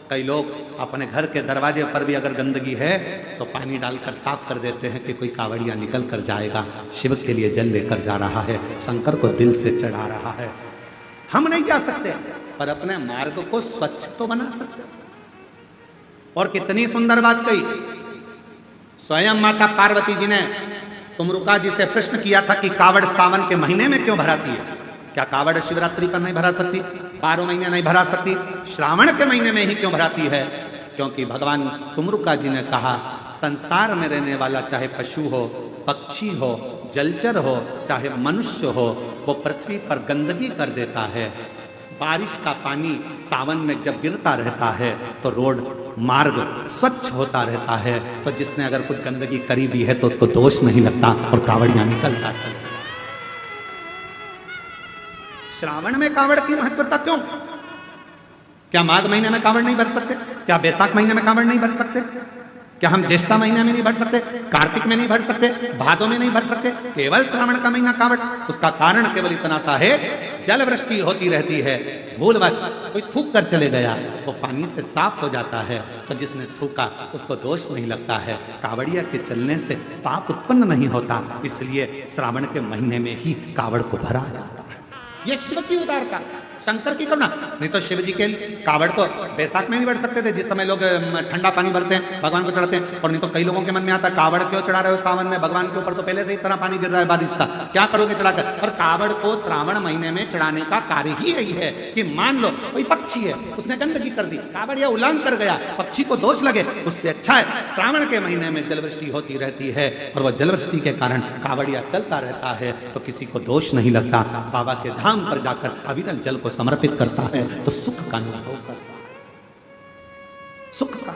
कई लोग अपने घर के दरवाजे पर भी अगर गंदगी है तो पानी डालकर साफ कर देते हैं कि कोई कावड़िया निकल कर जाएगा, शिव के लिए जल लेकर जा रहा है, शंकर को दिल से चढ़ा रहा है। हम नहीं जा सकते पर अपने मार्ग को स्वच्छ तो बना सकते। और कितनी सुंदर बात कही, स्वयं माता पार्वती जी ने तुमरुका जी से प्रश्न किया था कि कावड़ सावन के महीने में क्यों भराती है? क्या कावड़ शिवरात्रि पर नहीं भरा सकती, 12 महीने नहीं भरा सकती, श्रावण के महीने में ही क्यों भराती है? क्योंकि भगवान तुमरुका जी ने कहा संसार में रहने वाला चाहे पशु हो, पक्षी हो, जलचर हो, चाहे मनुष्य हो, वो पृथ्वी पर गंदगी कर देता है। बारिश का पानी सावन में जब गिरता रहता है तो रोड मार्ग स्वच्छ होता रहता है, तो जिसने अगर कुछ गंदगी करी भी है तो उसको दोष नहीं लगता और कावड़ियां निकलता है। श्रावण में कावड़ की महत्वता क्यों? क्या माघ महीने में कावड़ नहीं भर सकते? क्या बैसाख महीने में कावड़ नहीं भर सकते? क्या हम ज्येष्ठा महीने में नहीं भर सकते, कार्तिक में नहीं भर सकते, भादों में नहीं भर सकते, केवल श्रावण का महीना कावड़? उसका कारण केवल इतना सा है, जल वृष्टि होती रहती है, धूलवश कोई थूक कर चले गया, वो पानी से साफ हो जाता है, तो जिसने थूका उसको दोष नहीं लगता है। कावड़िया के चलने से पाप उत्पन्न नहीं होता, इसलिए श्रावण के महीने में ही कावड़ को भरा जाता है। ये शिव की उदारता, शंकर की करुणा। नहीं तो शिव जी के कावड़ तो बैसाख में भी बढ़ सकते थे, जिस समय लोग ठंडा पानी भरते हैं भगवान को चढ़ाते हैं। और नहीं तो कई लोगों के मन में आता है कावड़ क्यों चढ़ा रहे हो सावन में, भगवान के ऊपर तो पहले से ही इतना पानी गिर रहा है बारिश का, क्या करोगे चढ़ाकर? और कावड़ को श्रावण महीने में चढ़ाने का कार्य ही यही है कि मान लो कोई पक्षी है, उसने गंदगी कर दी, कावड़िया उल्लंघन कर गया, पक्षी को दोष लगे, उससे अच्छा है श्रावण के महीने में जलवृष्टि होती रहती है और वह जलवृष्टि के कारण कावड़िया चलता रहता है, तो किसी को दोष नहीं लगता। बाबा के धाम पर जाकर अविरल जल को समर्पित करता है तो सुख का अनुभव करता है, सुख का।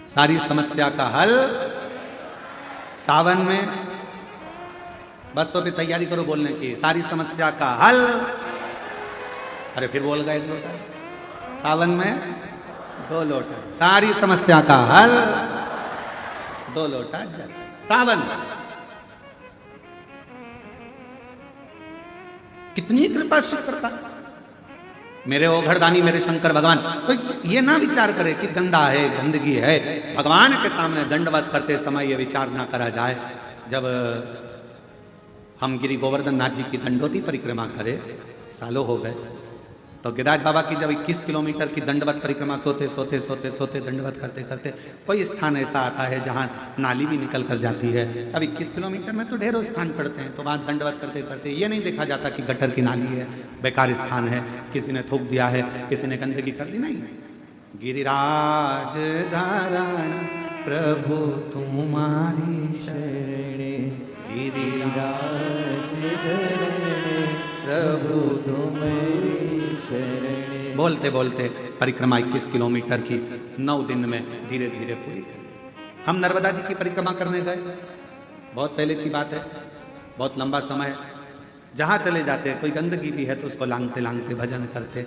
सारी समस्या का हल सावन में बस तो फिर तैयारी करो बोलने की, सारी समस्या का हल। अरे फिर बोल गए 1 लोटा, सावन में 2 लोटा, सारी समस्या का हल 2 लोटा जल। सावन कितनी कृपा से करता मेरे ओघड़दानी मेरे शंकर भगवान। तो ये ना विचार करे कि गंदा है, गंदगी है। भगवान के सामने दंडवत करते समय ये विचार ना करा जाए। जब हम गिरि गोवर्धन नाथ जी की दंडोती परिक्रमा करे, सालों हो गए, तो गिरिराज बाबा की जब 21 किलोमीटर की दंडवत परिक्रमा सोते सोते सोते सोते दंडवत करते करते कोई स्थान ऐसा आता है जहाँ नाली भी निकल कर जाती है। अब 21 किलोमीटर में तो ढेरों स्थान पड़ते हैं, तो वहाँ दंडवत करते करते ये नहीं देखा जाता कि गटर की नाली है, बेकार स्थान है, किसी ने थूक दिया है, किसी ने गंदगी कर दी। नहीं, गिरिराज धारण प्रभु तुम्हारी शरणे, गिरिराज प्रभु तुम्हारी शरणे। बोलते बोलते परिक्रमा 21 किलोमीटर की 9 दिन में धीरे धीरे पूरी कर। हम नर्मदा जी की परिक्रमा करने गए, बहुत पहले की बात है, बहुत लंबा समय। जहाँ चले जाते कोई गंदगी भी है तो उसको लांगते लांगते भजन करते,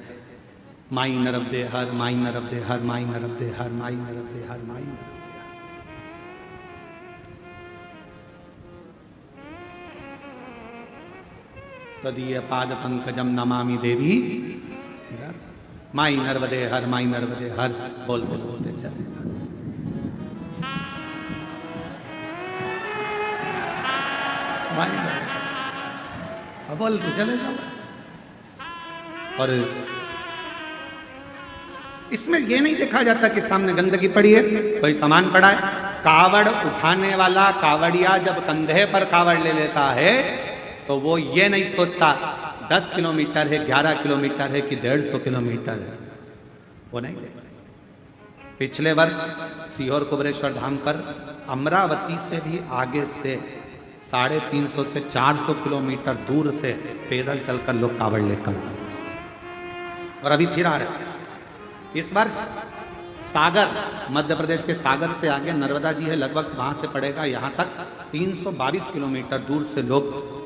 माई नर्मदे हर, माई नर्मदे हर, माई नर्मदे हर, माई नर्मदे हर, माई नर्मदे हर। तदीय पाद पंकजम नमामि देवी, माई नर्मदे हर, माई नर्मदे हर, बोलते बोलते चले। बोलते चले जाओ। और इसमें यह नहीं देखा जाता कि सामने गंदगी पड़ी है, कोई सामान पड़ा है। कावड़ उठाने वाला कावड़िया जब कंधे पर कावड़ ले लेता है तो वो ये नहीं सोचता 10 किलोमीटर है, 11 किलोमीटर है कि 150 किलोमीटर है, वो नहीं देखता। पिछले वर्ष सीहोर कुबरेश्वर धाम पर अमरावती से भी आगे से 350 से 400 किलोमीटर दूर से पैदल चलकर लोग कावड़ लेकर आते, और अभी फिर आ रहे। इस वर्ष सागर, मध्य प्रदेश के सागर से आगे नर्मदा जी है, लगभग वहां से पड़ेगा यहाँ तक 322 किलोमीटर दूर से लोग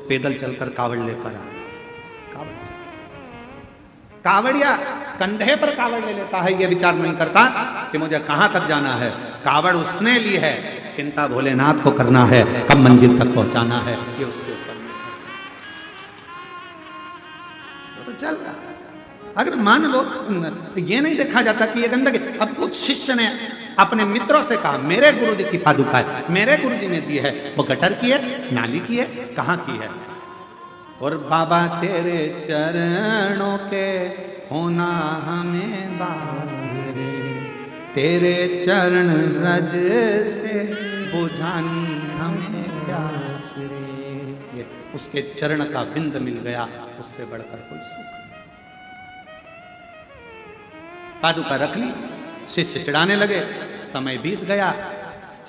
पैदल चलकर कावड़ लेकर आ रहे। कावड़िया कंधे पर कावड़ ले लेता है, यह विचार नहीं करता कि मुझे कहां तक जाना है। कावड़ उसने ली है, चिंता भोलेनाथ को करना है, कब मंजिल तक पहुंचाना है ये उसके ऊपर तो चल रहा। अगर मान लो तो ये नहीं देखा जाता कि ये गंदगी। अब कुछ शिष्य ने अपने मित्रों से कहा मेरे गुरु जी की पादुका है, मेरे गुरु जी ने दी है, वो गटर की है, नाली की है, कहाँ की है? और बाबा तेरे चरणों के होना हमें बास रे, तेरे चरण रज से बुझानी हमें प्यास रे। ये उसके चरण का बिंद मिल गया, उससे बढ़कर कोई सुख। पादुका रख ली, शिष्य चढ़ाने लगे, समय बीत गया,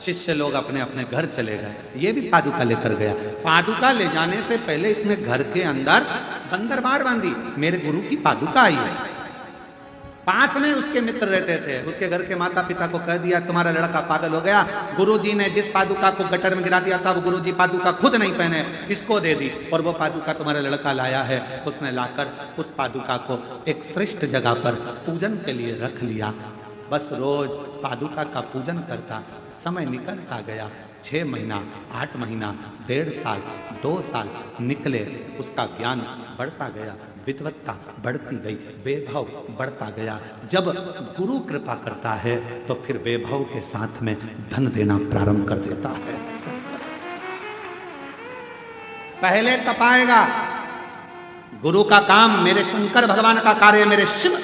शिष्य लोग अपने अपने घर चले गए, ये भी पादुका लेकर गया। पादुका ले जाने से पहले इसने घर के अंदर बंदरबार बांधी, मेरे गुरु की पादुका आई है। पास में उसके मित्र रहते थे, उसके घर के माता पिता को कह दिया तुम्हारा लड़का पागल हो गया, गुरुजी ने जिस पादुका को गटर में गिरा दिया था वो गुरुजी पादुका खुद नहीं पहने, इसको दे दी, और वो पादुका तुम्हारा लड़का लाया है। उसने लाकर उस पादुका को एक श्रेष्ठ जगह पर पूजन के लिए रख लिया। बस रोज पादुका का पूजन करता। समय निकलता गया, 6 महीना, 8 महीना, 1.5 साल, 2 साल निकले, उसका ज्ञान बढ़ता गया, विद्वत्ता बढ़ती गई, वैभव बढ़ता गया। जब गुरु कृपा करता है तो फिर वैभव के साथ में धन देना प्रारंभ कर देता है। पहले तपाएगा, गुरु का काम, मेरे शंकर भगवान का कार्य, मेरे शिव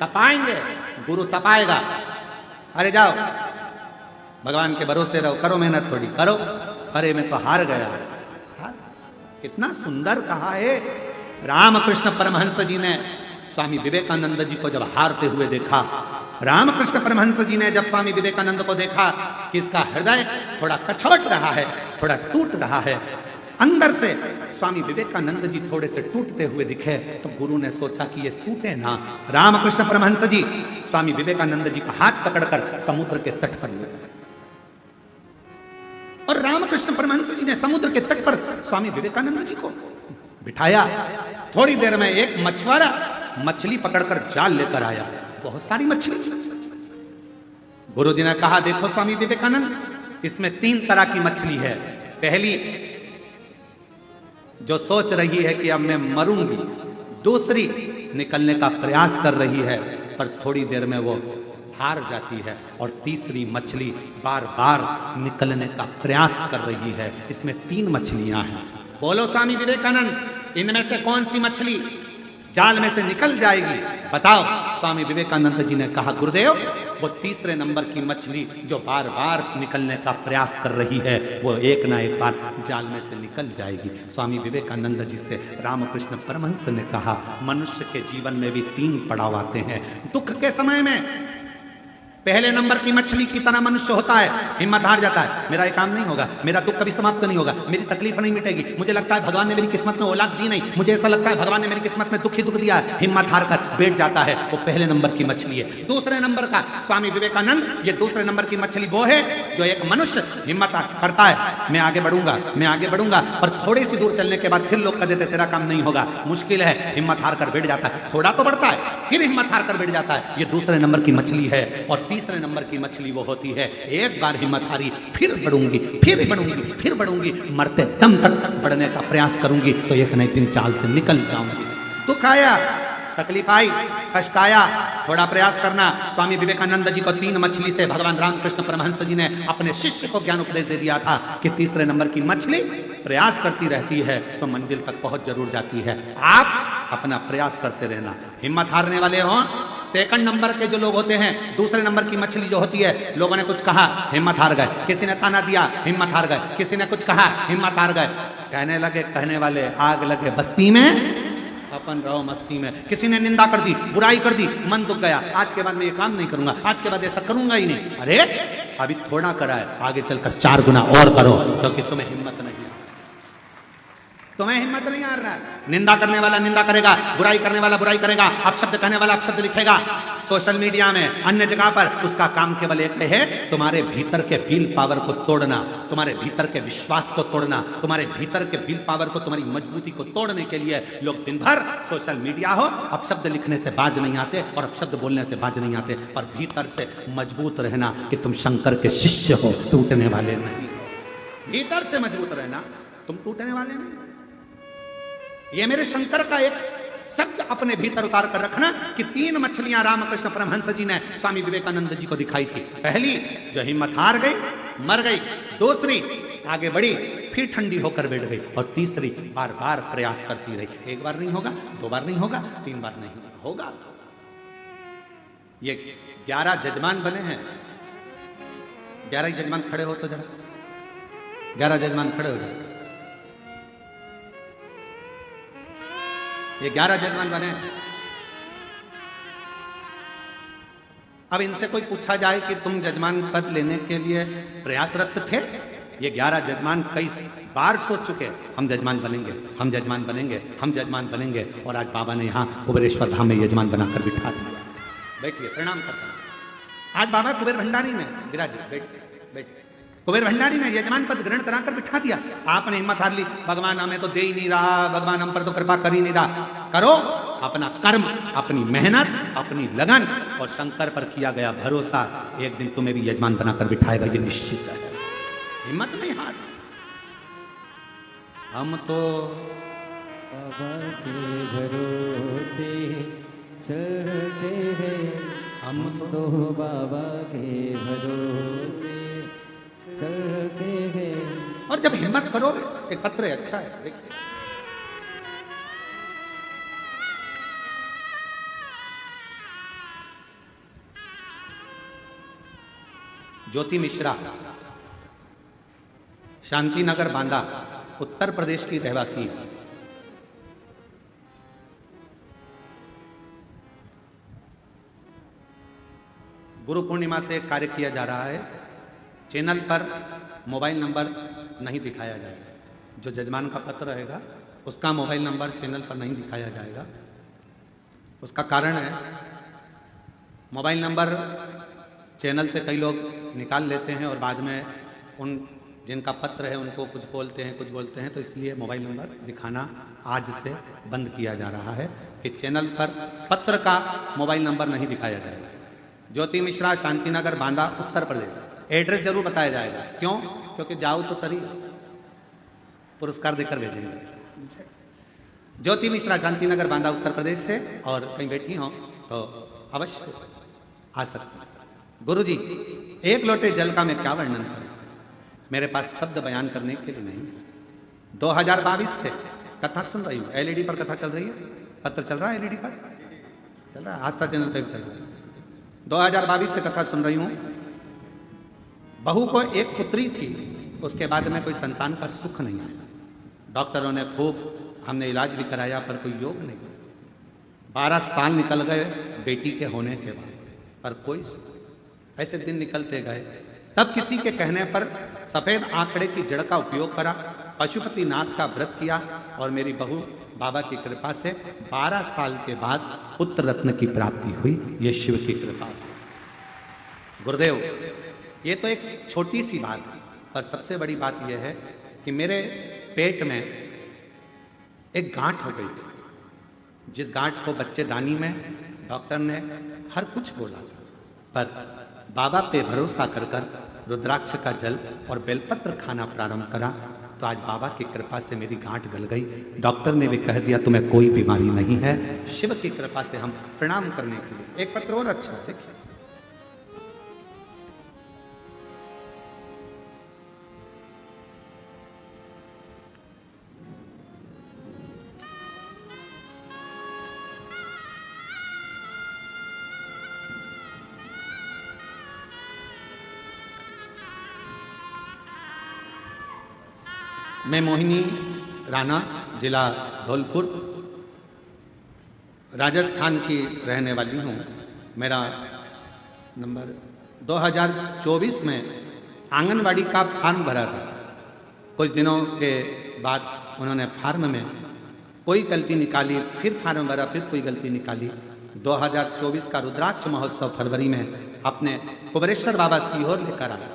तपाएंगे, गुरु तपाएगा। अरे जाओ भगवान के भरोसे रहो, करो मेहनत थोड़ी करो, अरे मैं तो हार गया। कितना सुंदर कहा है। रामकृष्ण परमहंस जी ने स्वामी विवेकानंद जी को जब हारते हुए देखा, रामकृष्ण परमहंस जी ने जब स्वामी विवेकानंद को देखा कि इसका हृदय थोड़ा कछवट रहा है, थोड़ा टूट रहा है, अंदर से स्वामी विवेकानंद जी थोड़े से टूटते हुए दिखे, तो गुरु ने सोचा कि ये टूटे ना। रामकृष्ण परमहंस जी स्वामी विवेकानंद जी का हाथ पकड़कर समुद्र के तट पर ले गए। और रामकृष्ण परमहंस जी ने समुद्र के तट पर स्वामी विवेकानंद जी को बिठाया। थोड़ी देर में एक मछुआरा मछली पकड़कर जाल लेकर आया, बहुत सारी मछली। गुरु जी ने कहा, देखो स्वामी विवेकानंद, इसमें 3 तरह की मछली है। पहली जो सोच रही है कि अब मैं मरूंगी, दूसरी निकलने का प्रयास कर रही है पर थोड़ी देर में वो हार जाती है, और तीसरी मछली बार बार निकलने का प्रयास कर रही है। इसमें 3 मछलियां हैं। बोलो स्वामी विवेकानंद, इनमें से कौन सी मछली जाल में से निकल जाएगी? बताओ। स्वामी विवेकानंद जी ने कहा, गुरुदेव, वो तीसरे नंबर की मछली जो बार बार निकलने का प्रयास कर रही है, वो एक ना एक बार जाल में से निकल जाएगी। स्वामी विवेकानंद जी से रामकृष्ण परमहंस ने कहा, मनुष्य के जीवन में भी 3 पड़ाव आते हैं। दुख के समय में पहले नंबर की मछली की तरह मनुष्य होता है, हिम्मत हार जाता है, मेरा ये काम नहीं होगा, मेरा दुख कभी समाप्त नहीं होगा, मेरी तकलीफ नहीं मिटेगी, मुझे लगता है भगवान ने मेरी किस्मत में औलाद दी नहीं, मुझे ऐसा लगता है भगवान ने मेरी किस्मत में दुख ही दुख दिया है। हिम्मत हार कर बैठ जाता है, वो पहले नंबर की मछली है। दूसरे नंबर का स्वामी विवेकानंद, ये दूसरे नंबर की मछली वो है जो एक मनुष्य हिम्मत करता है, मैं आगे बढ़ूंगा, मैं आगे बढ़ूंगा, पर थोड़ी सी दूर चलने के बाद फिर लोग कह देते तेरा काम नहीं होगा, मुश्किल है, हिम्मत हार कर बैठ जाता है। थोड़ा तो बढ़ता है, फिर हिम्मत हार कर बैठ जाता है। ये दूसरे नंबर की मछली है। और तीसरे नंबर की मछली वो होती है, एक बार हिम्मत हारी, फिर बढ़ूंगी, फिर बढ़ूंगी, फिर बढ़ूंगी, मरते दम तक बढ़ने का प्रयास करूंगी तो एक न एक दिन चाल से निकल जाऊंगी। दुख आया, तकलीफ आई, कष्ट आया, थोड़ा प्रयास करना। स्वामी विवेकानंद जी को 3 मछली से भगवान रामकृष्ण परमहंस जी ने अपने शिष्य को ज्ञान उपदेश दे दिया था कि तीसरे नंबर की मछली प्रयास करती रहती है तो मंजिल तक पहुंच जरूर जाती है। आप अपना प्रयास करते रहना, हिम्मत हारने वाले हो। सेकंड नंबर के जो लोग होते हैं, दूसरे नंबर की मछली जो होती है, लोगों ने कुछ कहा, हिम्मत हार गए, किसी ने ताना दिया, हिम्मत हार गए, किसी ने कुछ कहा, हिम्मत हार गए, कहने लगे कहने वाले, आग लगे बस्ती में अपन रहो मस्ती में। किसी ने निंदा कर दी, बुराई कर दी, मन दुख गया, आज के बाद मैं ये काम नहीं करूंगा, आज के बाद ऐसा करूंगा ही नहीं। अरे अभी थोड़ा करा है, आगे चलकर 4 गुना और करो, क्योंकि तुम्हें हिम्मत नहीं, तुम्हें हिम्मत नहीं आ रहा है। निंदा करने वाला निंदा करेगा, बुराई करने वाला बुराई करेगा, अपशब्द कहने वाला अपशब्द लिखेगा सोशल मीडिया में, अन्य जगह पर। उसका काम केवल एक है, तुम्हारे भीतर के विल पावर को तोड़ना, तुम्हारे भीतर के विश्वास को तोड़ना, तुम्हारे भीतर के विल पावर को, तुम्हारी मजबूती को तोड़ने के लिए लोग दिन भर सोशल मीडिया हो, अपशब्द लिखने से बाज नहीं आते और अपशब्द बोलने से बाज नहीं आते, पर भीतर से मजबूत रहना कि तुम शंकर के शिष्य हो, टूटने वाले नहीं। भीतर से मजबूत रहना, तुम टूटने वाले नहीं। ये मेरे शंकर का एक शब्द अपने भीतर उतार कर रखना कि 3 मछलियां रामकृष्ण परमहंस जी ने स्वामी विवेकानंद जी को दिखाई थी। पहली जो हिम्मत हार गई, मर गई, दूसरी आगे बढ़ी, फिर ठंडी होकर बैठ गई, और तीसरी बार बार प्रयास करती रही। 1 बार नहीं होगा, 2 बार नहीं होगा, 3 बार नहीं होगा। ये 11 जजमान बने हैं। 11 जजमान खड़े हो तो जरा, 11 जजमान खड़े हो जाए। ये 11 जजमान बने। अब इनसे कोई पूछा जाए कि तुम जजमान पद लेने के लिए प्रयासरत थे? ये 11 जजमान कई बार सोच चुके, हम जजमान बनेंगे, हम जजमान बनेंगे, हम जजमान बनेंगे, और आज बाबा ने यहाँ कुबेरेश्वर धाम में यजमान बनाकर बिठा दिया। बैठिए, प्रणाम करता हूँ। आज बाबा कुबेर भंडारी ने, विराजिए, बैठ, कुबेर भंडारी ने यजमान पद ग्रहण कराकर बिठा दिया। आपने हिम्मत हार ली, भगवान हमें तो दे ही नहीं रहा, भगवान हम पर तो कृपा कर ही नहीं रहा। करो अपना कर्म, अपनी मेहनत, अपनी लगन, और शंकर पर किया गया भरोसा एक दिन तुम्हें भी यजमान बनाकर बिठाएगा, ये निश्चित है। हिम्मत नहीं हार। हम तो
बाबा के भरोसे चलते हैं, हम तो बाबा के भरोसे चलते हैं।
और जब हिम्मत करो, एक पत्र है, अच्छा है, देखिए। ज्योति मिश्रा, शांति नगर बांदा, उत्तर प्रदेश की रहवासी है। गुरु पूर्णिमा से एक कार्य किया जा रहा है। चैनल पर मोबाइल नंबर नहीं दिखाया जाएगा। जो जजमान का पत्र रहेगा उसका मोबाइल नंबर चैनल पर नहीं दिखाया जाएगा। उसका कारण है, मोबाइल नंबर चैनल से कई लोग निकाल लेते हैं और बाद में उन जिनका पत्र है उनको कुछ बोलते हैं, तो इसलिए मोबाइल नंबर दिखाना आज से बंद किया जा रहा है कि चैनल पर पत्र का मोबाइल नंबर नहीं दिखाया जाएगा। ज्योति मिश्रा, शांतिनगर, बांदा, उत्तर प्रदेश। एड्रेस जरूर बताया जाएगा। क्यों? क्योंकि जाओ तो सही, पुरस्कार देकर भेजेंगे। ज्योति मिश्रा, शांतिनगर, बांदा, उत्तर प्रदेश से, और कहीं बैठी हो तो अवश्य आ सकते हैं। गुरुजी, एक लोटे जल का मैं क्या वर्णन करूं, मेरे पास शब्द बयान करने के लिए नहीं है। 2022 से कथा सुन रही हूँ, एलईडी पर कथा चल रही है, पत्र चल रहा है, एलईडी पर चल रहा है, आस्था चैनल पर भी चल रहा है। 2022 से कथा सुन रही हूँ। बहू को एक पुत्री थी, उसके बाद में कोई संतान का सुख नहीं आया। डॉक्टरों ने खूब, हमने इलाज भी कराया पर कोई योग नहीं किया। 12 साल निकल गए बेटी के होने के बाद, पर कोई सुख। ऐसे दिन निकलते गए, तब किसी के कहने पर सफेद आंकड़े की जड़ का उपयोग करा, पशुपतिनाथ का व्रत किया, और मेरी बहू बाबा की कृपा से 12 साल के बाद पुत्र रत्न की प्राप्ति हुई। ये शिव की कृपा से। गुरुदेव, ये तो एक छोटी सी बात है, पर सबसे बड़ी बात यह है कि मेरे पेट में एक गांठ हो गई थी, जिस गांठ को बच्चेदानी में डॉक्टर ने हर कुछ बोला था, पर बाबा पे भरोसा कर कर रुद्राक्ष का जल और बेलपत्र खाना प्रारंभ करा, तो आज बाबा की कृपा से मेरी गांठ गल गई। डॉक्टर ने भी कह दिया तुम्हें कोई बीमारी नहीं है। शिव की कृपा से हम प्रणाम करने के लिए एक पत्र और अच्छा देखिए। मैं मोहिनी राणा, जिला धौलपुर, राजस्थान की रहने वाली हूँ। मेरा नंबर 2024 में आंगनवाड़ी का फॉर्म भरा था। कुछ दिनों के बाद उन्होंने फॉर्म में कोई गलती निकाली, फिर फॉर्म भरा, फिर कोई गलती निकाली। 2024 का रुद्राक्ष महोत्सव फरवरी में अपने कुबरेश्वर बाबा सीहोर लेकर आए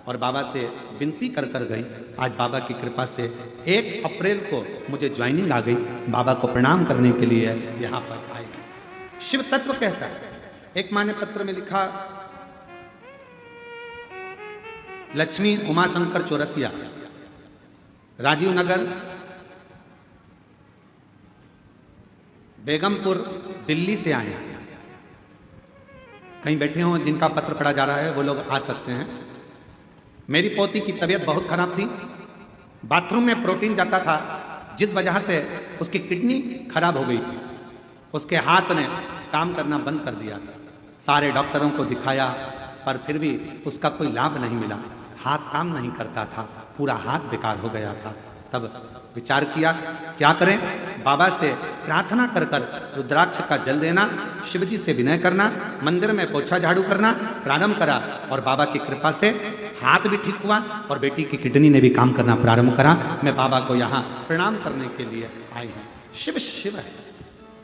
और बाबा से विनती कर कर गई। आज बाबा की कृपा से 1 अप्रैल को मुझे ज्वाइनिंग आ गई। बाबा को प्रणाम करने के लिए यहाँ पर आए। शिव तत्व कहता है, एक माँ ने पत्र में लिखा, लक्ष्मी उमाशंकर चौरसिया, राजीव नगर, बेगमपुर, दिल्ली से आए। कहीं बैठे हों जिनका पत्र पढ़ा जा रहा है वो लोग आ सकते हैं। मेरी पोती की तबीयत बहुत खराब थी। बाथरूम में प्रोटीन जाता था, जिस वजह से उसकी किडनी खराब हो गई थी। उसके हाथ ने काम करना बंद कर दिया था। सारे डॉक्टरों को दिखाया पर फिर भी उसका कोई लाभ नहीं मिला। हाथ काम नहीं करता था, पूरा हाथ बेकार हो गया था। तब विचार किया क्या करें। बाबा से प्रार्थना कर कर रुद्राक्ष का जल देना, शिवजी से विनय करना, मंदिर में पोछा झाड़ू करना प्रारंभ करा और बाबा की कृपा से हाथ भी ठीक हुआ और बेटी की किडनी ने भी काम करना प्रारंभ करा। मैं बाबा को यहाँ प्रणाम करने के लिए आई हूँ। शिव शिव है,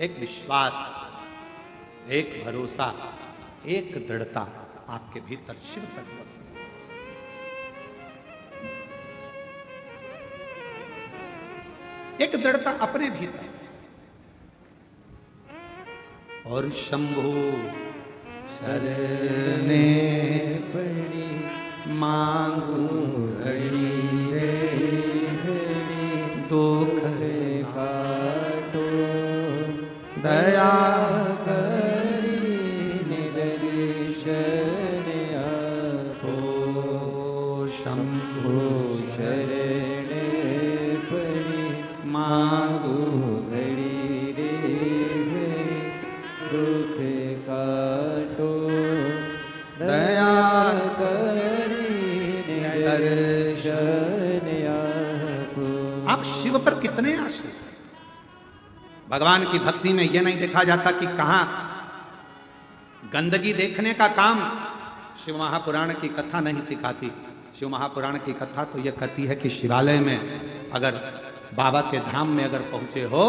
एक विश्वास, एक भरोसा, एक दृढ़ता आपके भीतर शिव तत्व। एक दृढ़ता अपने भीतर। और शंभु शरणे
पड़ी
मांगू
घड़ी
दुख
काटो
दया
करी निदर्शन आपो।
शंभु
शरण पड़ी
मांगू
घड़ी रे घड़ी दुख काटो
दया आप शिव पर कितने आश्रित। भगवान की भक्ति में यह नहीं देखा जाता कि कहां गंदगी देखने का काम शिव महापुराण की कथा नहीं सिखाती। शिव महापुराण की कथा तो यह कहती है कि शिवालय में अगर बाबा के धाम में अगर पहुंचे हो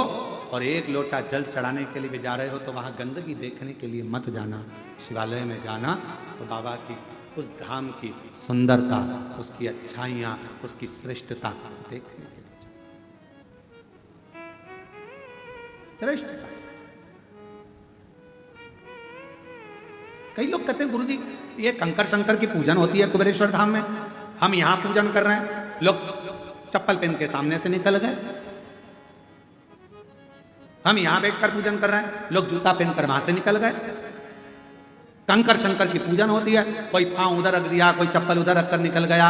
और 1 लोटा जल चढ़ाने के लिए भी जा रहे हो तो वहां गंदगी देखने के लिए मत जाना। शिवालय में जाना तो बाबा की उस धाम की सुंदरता, उसकी अच्छाइयां, उसकी श्रेष्ठता देखने के लिए श्रेष्ठता। कई लोग कहते हैं गुरुजी ये कंकर शंकर की पूजन होती है कुबेरेश्वर धाम में, हम यहां पूजन कर रहे हैं, लोग चप्पल पहन के सामने से निकल गए। हम यहां बैठकर पूजन कर रहे हैं, लोग जूता पहनकर वहां से निकल गए। कंकर शंकर की पूजन होती है, कोई पांव उधर रख दिया, कोई चप्पल उधर रखकर निकल गया।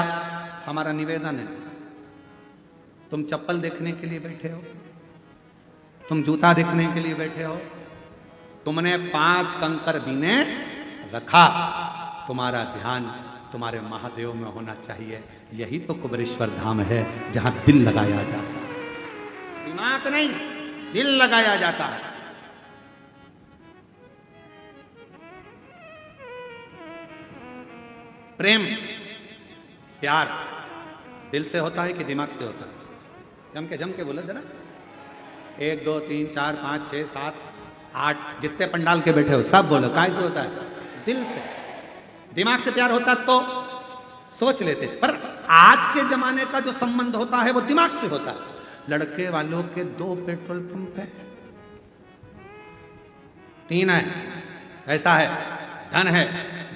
हमारा निवेदन है, तुम चप्पल देखने के लिए बैठे हो, तुम जूता देखने के लिए बैठे हो, तुमने 5 कंकर बीने रखा, तुम्हारा ध्यान तुम्हारे महादेव में होना चाहिए। यही तो कुबेरेश्वर धाम है जहां दिल लगाया जाता है, दिमाग नहीं, दिल लगाया जाता है। प्रेम प्यार दिल से होता है कि दिमाग से होता है? जम के बोले जरा। 1 2 3 4 5 6 7 8 जितने पंडाल के बैठे हो सब बोलो, काय से होता है? दिल से। दिमाग से प्यार होता तो सोच लेते, पर आज के जमाने का जो संबंध होता है वो दिमाग से होता है। लड़के वालों के 2 पेट्रोल पंप है, 3 है, ऐसा है, धन है,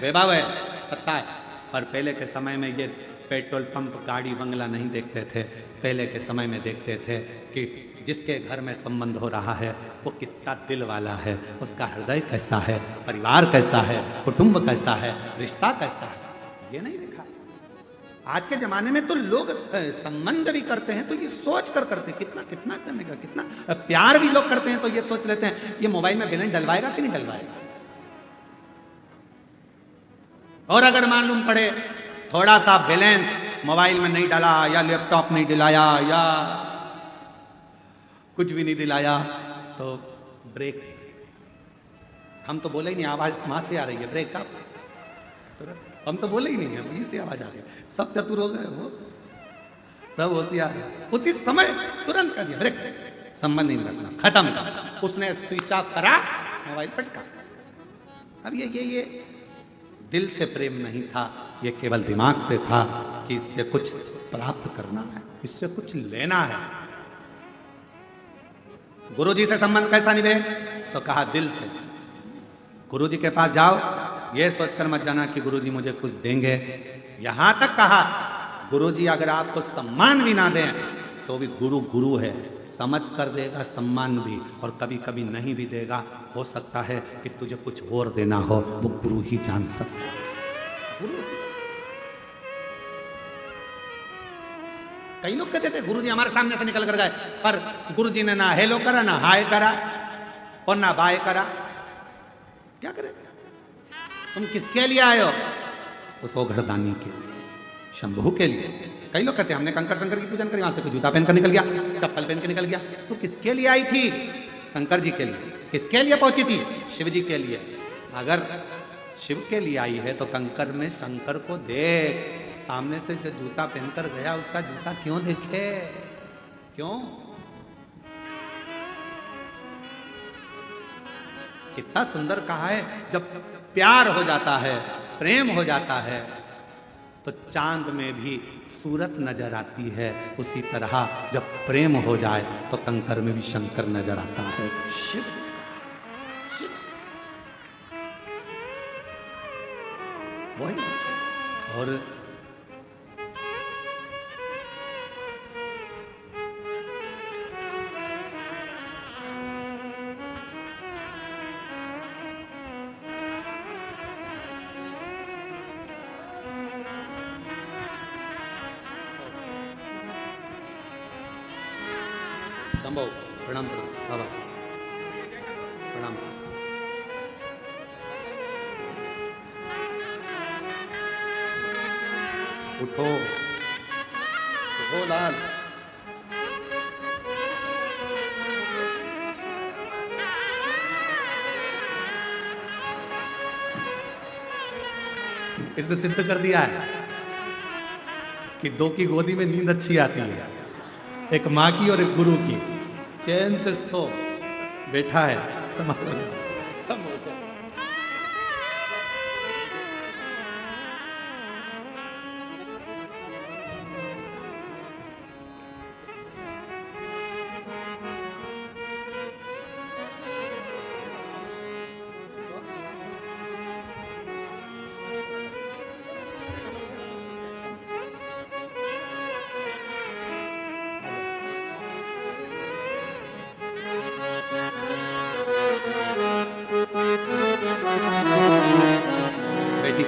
वैभव है, सत्ता है। पर पहले के समय में ये पेट्रोल पंप गाड़ी बंगला नहीं देखते थे। पहले के समय में देखते थे कि जिसके घर में संबंध हो रहा है वो कितना दिल वाला है, उसका हृदय कैसा है, परिवार कैसा है, कुटुंब कैसा है, रिश्ता कैसा है, ये नहीं देखा। आज के जमाने में तो लोग संबंध भी करते हैं तो ये सोच कर करते हैं, कितना कितना करने का, कितना प्यार भी लोग करते हैं तो ये सोच लेते हैं ये मोबाइल में बैलेंस डलवाएगा कि नहीं डलवाएगा। और अगर मालूम पड़े थोड़ा सा बैलेंस मोबाइल में नहीं डाला या लैपटॉप नहीं दिलाया या कुछ भी नहीं दिलाया तो ब्रेक, हम तो बोले ही नहीं, आवाज वहां से आ रही है ब्रेक का, हम तो बोले ही नहीं है, वहीं से आवाज आ रही है। सब चतुर हो गए, वो सब होशियार है, उसी समय तुरंत कर दिया ब्रेक, संबंध नहीं रखना, खत्म कर। उसने स्विच ऑफ करा, मोबाइल पटका। अब ये दिल से प्रेम नहीं था, ये केवल दिमाग से था कि इससे कुछ प्राप्त करना है, इससे कुछ लेना है। गुरुजी से संबंध कैसा निभे? तो कहा दिल से। गुरुजी के पास जाओ, ये सोचकर मत जाना कि गुरुजी मुझे कुछ देंगे। यहां तक कहा गुरुजी अगर आपको सम्मान भी ना दें तो भी गुरु गुरु है, समझ कर देगा सम्मान भी, और कभी कभी नहीं भी देगा। हो सकता है कि तुझे कुछ और देना हो, वो गुरु ही जान सकता है। गुरु। कई लोग कहते थे गुरुजी हमारे सामने से निकल कर गए, पर गुरुजी ने ना हेलो करा, ना हाय करा और ना बाय करा। क्या करे? तुम किसके लिए आए हो? उस ओघड़दानी के लिए, शंभू के लिए। कई लोग कहते हैं हमने कंकर शंकर की पूजन करी, वहां से कोई जूता पहनकर निकल गया, चप्पल पहन के निकल गया। तो किसके लिए आई थी? शंकर जी के लिए। किसके लिए पहुंची थी? शिव जी के लिए। अगर शिव के लिए आई है तो कंकर में शंकर को देख। सामने से जो जूता पहनकर गया उसका जूता क्यों देखे? क्यों? कितना सुंदर कहा है, जब प्यार हो जाता है, प्रेम हो जाता है तो चांद में भी सूरत नजर आती है। उसी तरह जब प्रेम हो जाए तो कंकर में भी शंकर नजर आता है। शिव शिव वही। और संभव प्रणाम बाबा, प्रणाम। उठो उठो लाल। इसने सिद्ध कर दिया है कि 2 की गोदी में नींद अच्छी आती है, एक माँ की और एक गुरु की। चैन से सो, बैठा है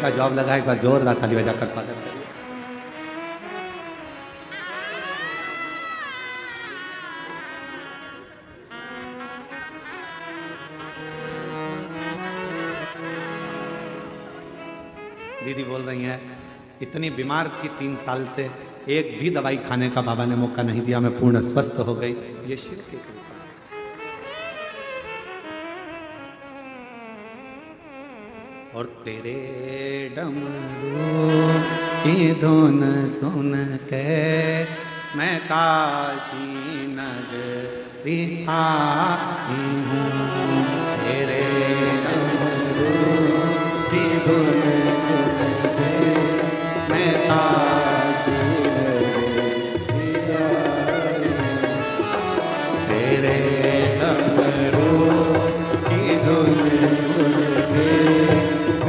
का जॉब लगा, एक बार जोरदार ताली बजाकर स्वागत करिए। दीदी बोल रही हैं इतनी बीमार थी 3 साल से, एक भी दवाई खाने का बाबा ने मौका नहीं दिया, मैं पूर्ण स्वस्थ हो गई। ये शिव की कृपा है। और तेरे डमरू की धुन सुन के मैं काशी नगरी आई हूँ। तेरे डमरू की धुन सुन के मैं काशी नगरी आई हूँ। तेरे डमरू की धुन सुन के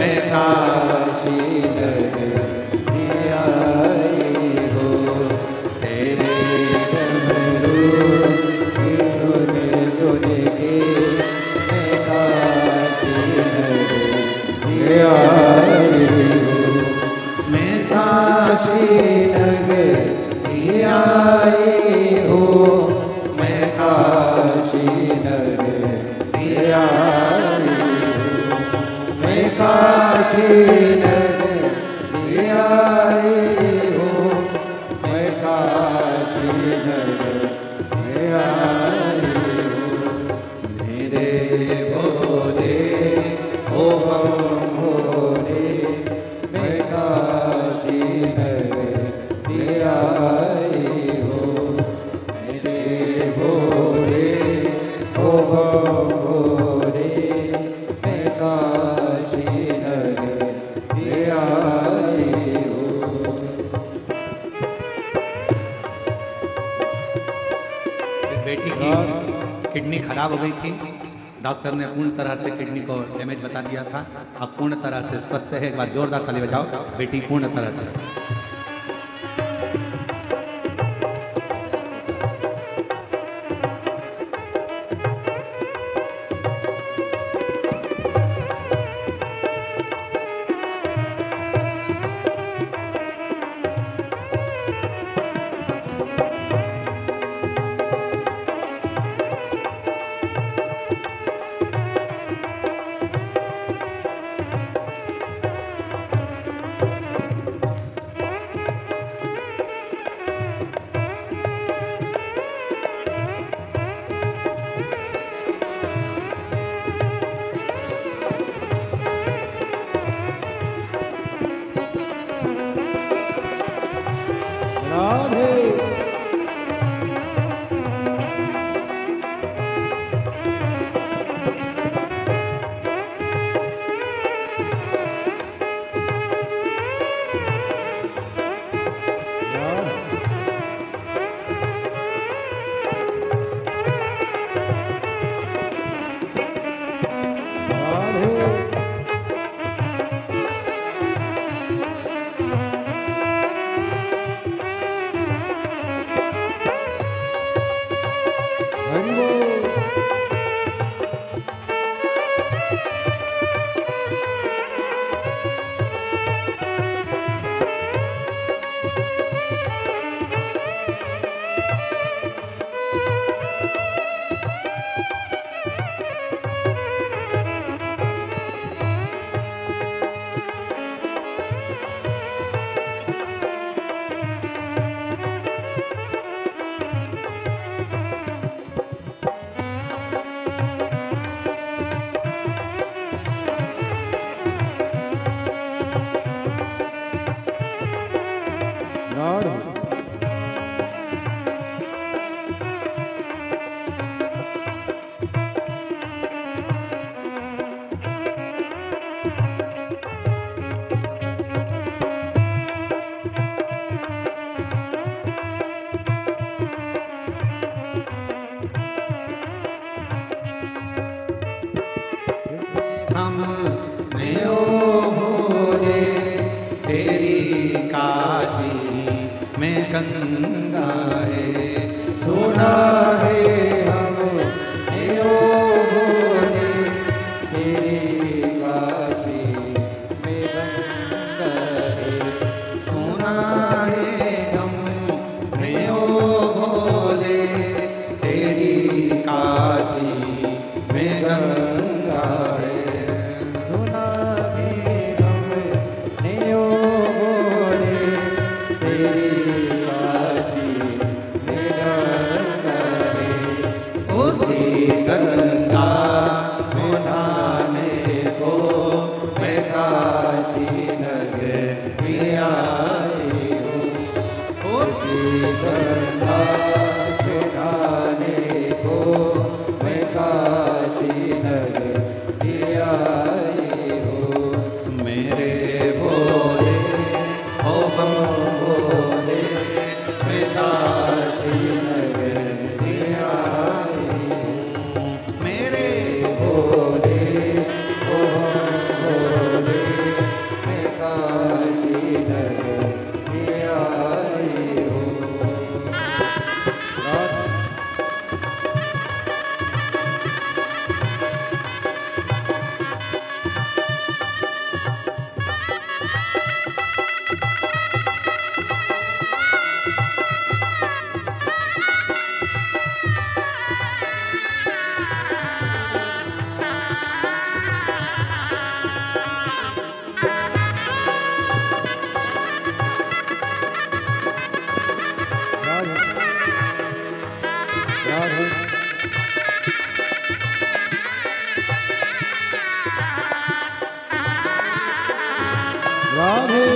मैं काशी नगरी आई हूँ। तेरे डमरू की धुन सुन के मैं काशी नगरी आई हूँ। मैं काशी नगरी आई हूँ। मैं काशी नगरी आई हूँ। मैं काशी नगरी आई हूँ। मैं काशी नगरी आई हूँ। मेरे भोले ओ बम भोले, मैं काशी नगरी आई हूँ। मेरे भोले ओ बम भोले, मैं काशी नगरी आई हूँ। इस बेटी की किडनी खराब हो गई थी, डॉक्टर ने पूर्ण तरह से किडनी को डैमेज बता दिया था। अब पूर्ण तरह से स्वस्थ है। एक बार जोरदार ताली बजाओ, बेटी पूर्ण तरह से। गंगा है सोना है हम ओ भोले तेरी काशी में गंगा
मैं काशी नगरी आई हूँ।
मेरे
भोले ओ भोले मैं काशी नगरी आई हूँ। राधे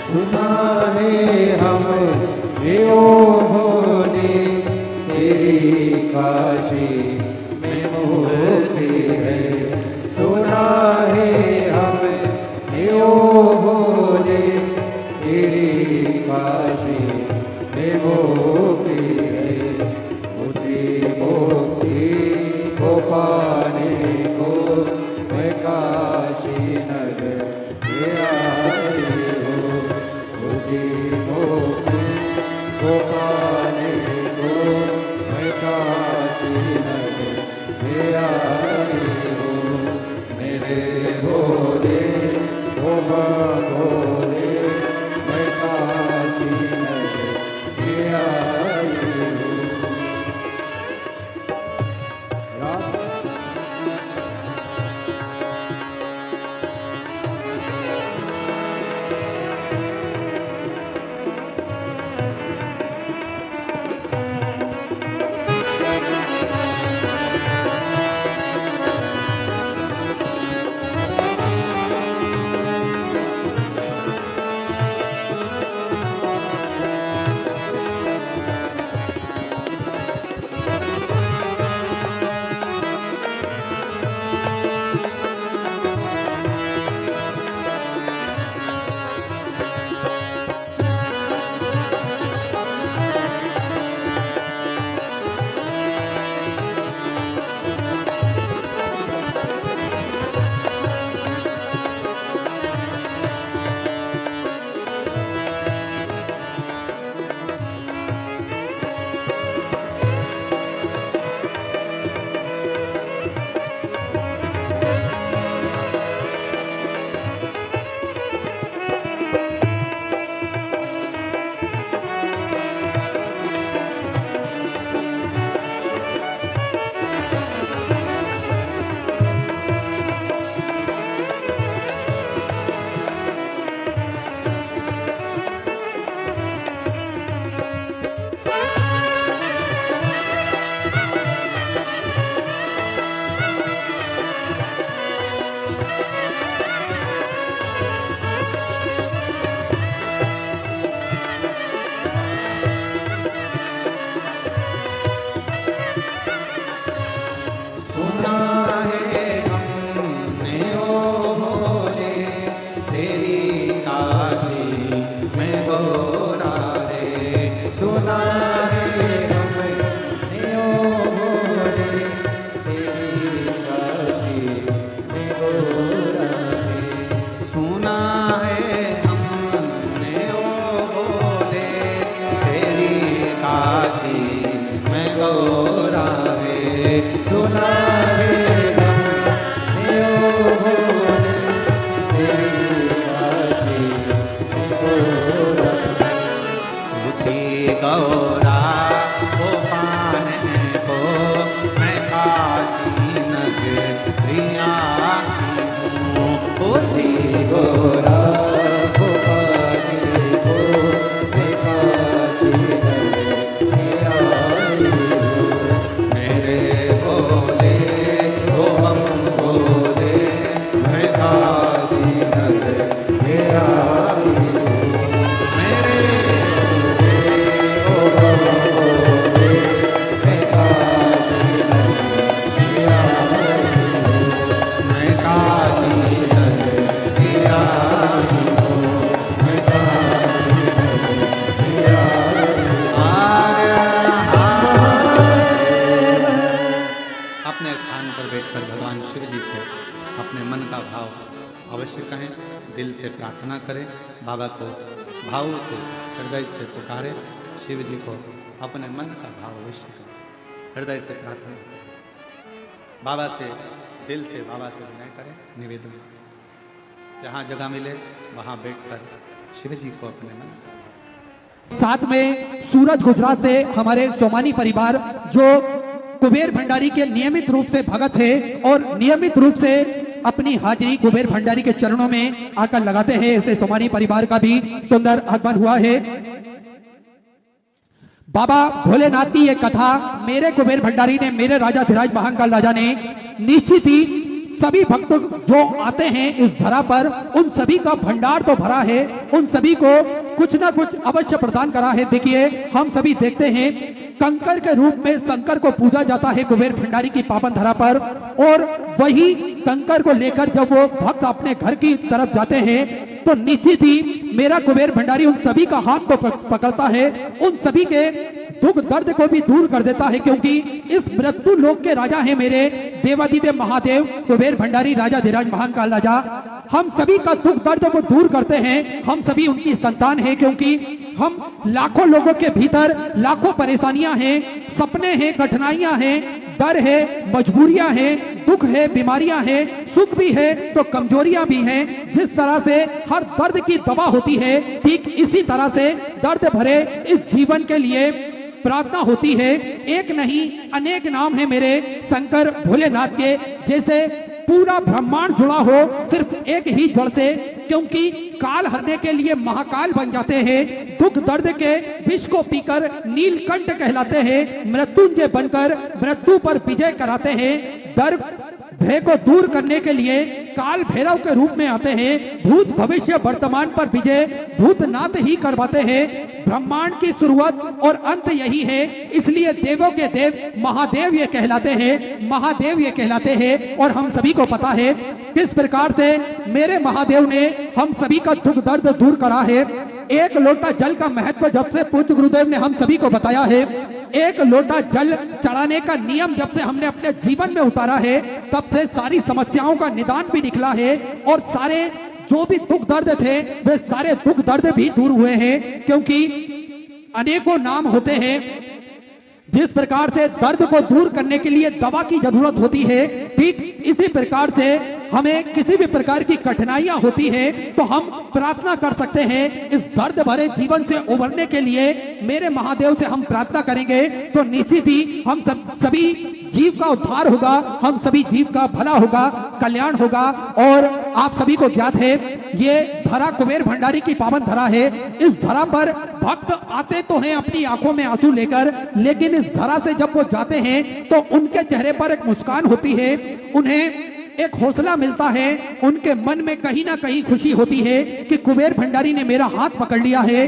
सुना है हम यो भोले तेरी काशी में मोती है। सुना है हम यो भोले तेरी काशी में मोती है। उसी मोती को पाने को मैं काशी नगर आई हूँ। उसी मोती को पाने को मैं काशी नगर आई हूँ। मेरे भोले ओ भोले मैं काशी नगर आई हूँ।
अवश्य कहें, दिल से प्रार्थना करें, बाबा को भाव से हृदय से पुकारें, शिव जी को अपने मन का भाव अवश्य करें, हृदय से प्रार्थना करें, बाबा से दिल से बाबा से विनय करें, निवेदन, जहाँ जगह मिले वहाँ बैठकर शिव जी को अपने मन का भाव।
साथ में सूरत गुजरात से हमारे सोमानी परिवार जो कुबेर भंडारी के नियमित रूप से भगत है और नियमित रूप से अपनी हाजिरी कुबेर भंडारी के चरणों में आकर लगाते हैं, ऐसे सोमानी परिवार का भी सुंदर आगमन हुआ है। बाबा भोलेनाथ की ये कथा मेरे कुबेर भंडारी ने, मेरे राजा धीराज महाकाल राजा ने निश्चित ही सभी भक्त जो आते हैं इस धरा पर, उन सभी का भंडार तो भरा है, उन सभी को कुछ ना कुछ अवश्य प्रदान करा है। देखिए, हम सभी देखते हैं कंकर के रूप में शंकर को पूजा जाता है कुबेर भंडारी की पावन धरा पर, और वही कंकर को लेकर जब वो भक्त अपने घर की तरफ जाते हैं तो निश्चित ही मेरा कुबेर भंडारी उन सभी का हाथ को पकड़ता है, उन सभी के दुख दर्द को भी दूर कर देता है, क्योंकि इस मृत्यु लोक के राजा हैं मेरे देवादिदेव महादेव कुबेर भंडारी राजा धीराज महाकाल राजा। हम सभी का दुख दर्द को दूर करते हैं, हम सभी उनकी संतान हैं, क्योंकि हम लाखों लोगों के भीतर लाखों परेशानियां हैं, सपने हैं, कठिनाइयां हैं, डर है, मजबूरियां हैं, दुख है, बीमारियां हैं, सुख भी है तो कमजोरियां भी हैं। जिस तरह से हर दर्द की दवा होती है, ठीक इसी तरह से दर्द भरे इस जीवन के लिए प्रार्थना होती है। एक नहीं अनेक नाम है मेरे शंकर भोलेनाथ के, जैसे पूरा ब्रह्मांड जुड़ा हो सिर्फ एक ही जड़ से, क्योंकि काल हरने के लिए महाकाल बन जाते हैं, दुख दर्द के विष को पीकर नीलकंठ कहलाते हैं, मृत्युंजय बनकर मृत्यु पर विजय कराते हैं, डर भय को दूर करने के लिए काल भैरव के रूप में आते हैं, भूत भविष्य वर्तमान पर विजय भूतनाथ ही करवाते हैं। ब्रह्मांड की शुरुआत और अंत यही है, इसलिए देवों के देव महादेव ये कहलाते हैं, महादेव ये कहलाते हैं। और हम सभी को पता है किस प्रकार से मेरे महादेव ने हम सभी का दुख दर्द दूर करा है। एक लोटा जल का महत्व जब से पूज्य गुरुदेव ने हम सभी को बताया है, एक लोटा जल चढ़ाने का नियम जब से हमने अपने जीवन में उतारा है, तब से सारी समस्याओं का निदान भी निकला है, और सारे जो भी दुख दर्द थे वे सारे दुख दर्द भी दूर हुए हैं, क्योंकि अनेकों नाम होते हैं। जिस प्रकार से दर्द को दूर करने के लिए दवा की जरूरत होती है, ठीक इसी प्रकार से हमें किसी भी प्रकार की कठिनाइयां होती है तो हम प्रार्थना कर सकते हैं। इस दर्द भरे जीवन से उबरने के लिए मेरे महादेव से हम प्रार्थना करेंगे तो निश्चित ही हम सभी जीव का उद्धार होगा, हम सभी जीव का भला होगा, कल्याण होगा। और आप सभी को ज्ञात है ये धरा कुबेर भंडारी की पावन धरा है। इस धरा पर भक्त आते तो हैं अपनी आंखों में आंसू लेकर, लेकिन इस धरा से जब वो जाते हैं तो उनके चेहरे पर एक मुस्कान होती है, उन्हें एक हौसला मिलता है, उनके मन में कहीं ना कहीं खुशी होती है कि कुबेर भंडारी ने मेरा हाथ पकड़ लिया है,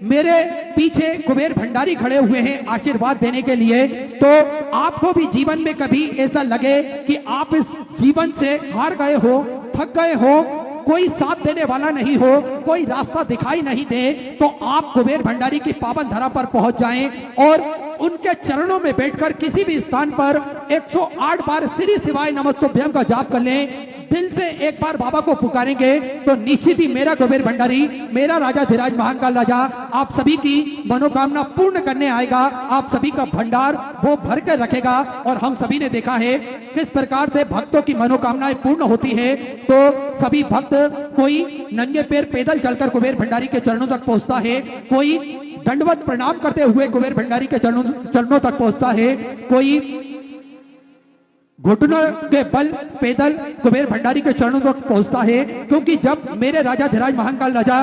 मेरे पीछे कुबेर भंडारी खड़े हुए हैं आशीर्वाद देने के लिए। तो आपको भी जीवन में कभी ऐसा लगे कि आप इस जीवन से हार गए हो, थक गए हो, कोई साथ देने वाला नहीं हो, कोई रास्ता दिखाई नहीं दे, तो आप कुबेर भंडारी की पावन धरा पर पहुंच जाएं और उनके चरणों में बैठकर किसी भी स्थान पर 108 बार श्री शिवाय नमस्तुभ्यम का जाप कर लें। दिल से एक बार बाबा को पुकारेंगे तो निश्चित ही मेरा कुबेर भंडारी, मेरा राजा धीराज महाकाल राजा आप सभी की मनोकामना पूर्ण करने आएगा, आप सभी का भंडार वो भर के रखेगा। और हम सभी ने देखा है किस प्रकार से भक्तों की मनोकामनाएं पूर्ण होती है। तो सभी भक्त कोई नंगे पैर पैदल चलकर कुबेर भंडारी के चरणों तक पहुंचता है, कोई दंडवत प्रणाम करते हुए कुबेर भंडारी के चरणों तक पहुंचता है, कोई घुटनों के बल पैदल कुबेर भंडारी के चरणों तक पहुंचता है। क्योंकि जब मेरे राजा धीराज महाकाल राजा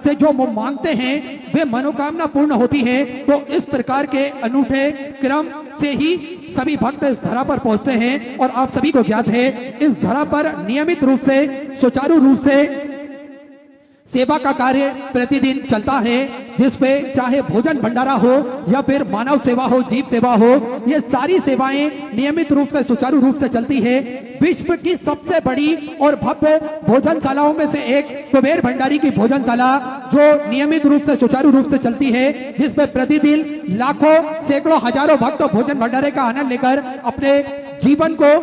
से जो वो मांगते हैं वे मनोकामना पूर्ण होती है। तो इस प्रकार के अनूठे क्रम से ही सभी भक्त इस धरा पर पहुंचते हैं। और आप सभी को ज्ञात है इस धरा पर नियमित रूप से सुचारू रूप से सेवा का कार्य प्रतिदिन चलता है, जिसपे चाहे भोजन भंडारा हो या फिर मानव सेवा हो, जीव सेवा हो, ये सारी सेवाएं नियमित रूप से सुचारू रूप से चलती है। विश्व की सबसे बड़ी और भव्य भोजनशालाओं में से एक कुबेर भंडारी की भोजनशाला जो नियमित रूप से सुचारू रूप से चलती है, जिसमें प्रतिदिन लाखों सैकड़ों हजारों भक्त भोजन भंडारे का आनंद लेकर अपने जीवन को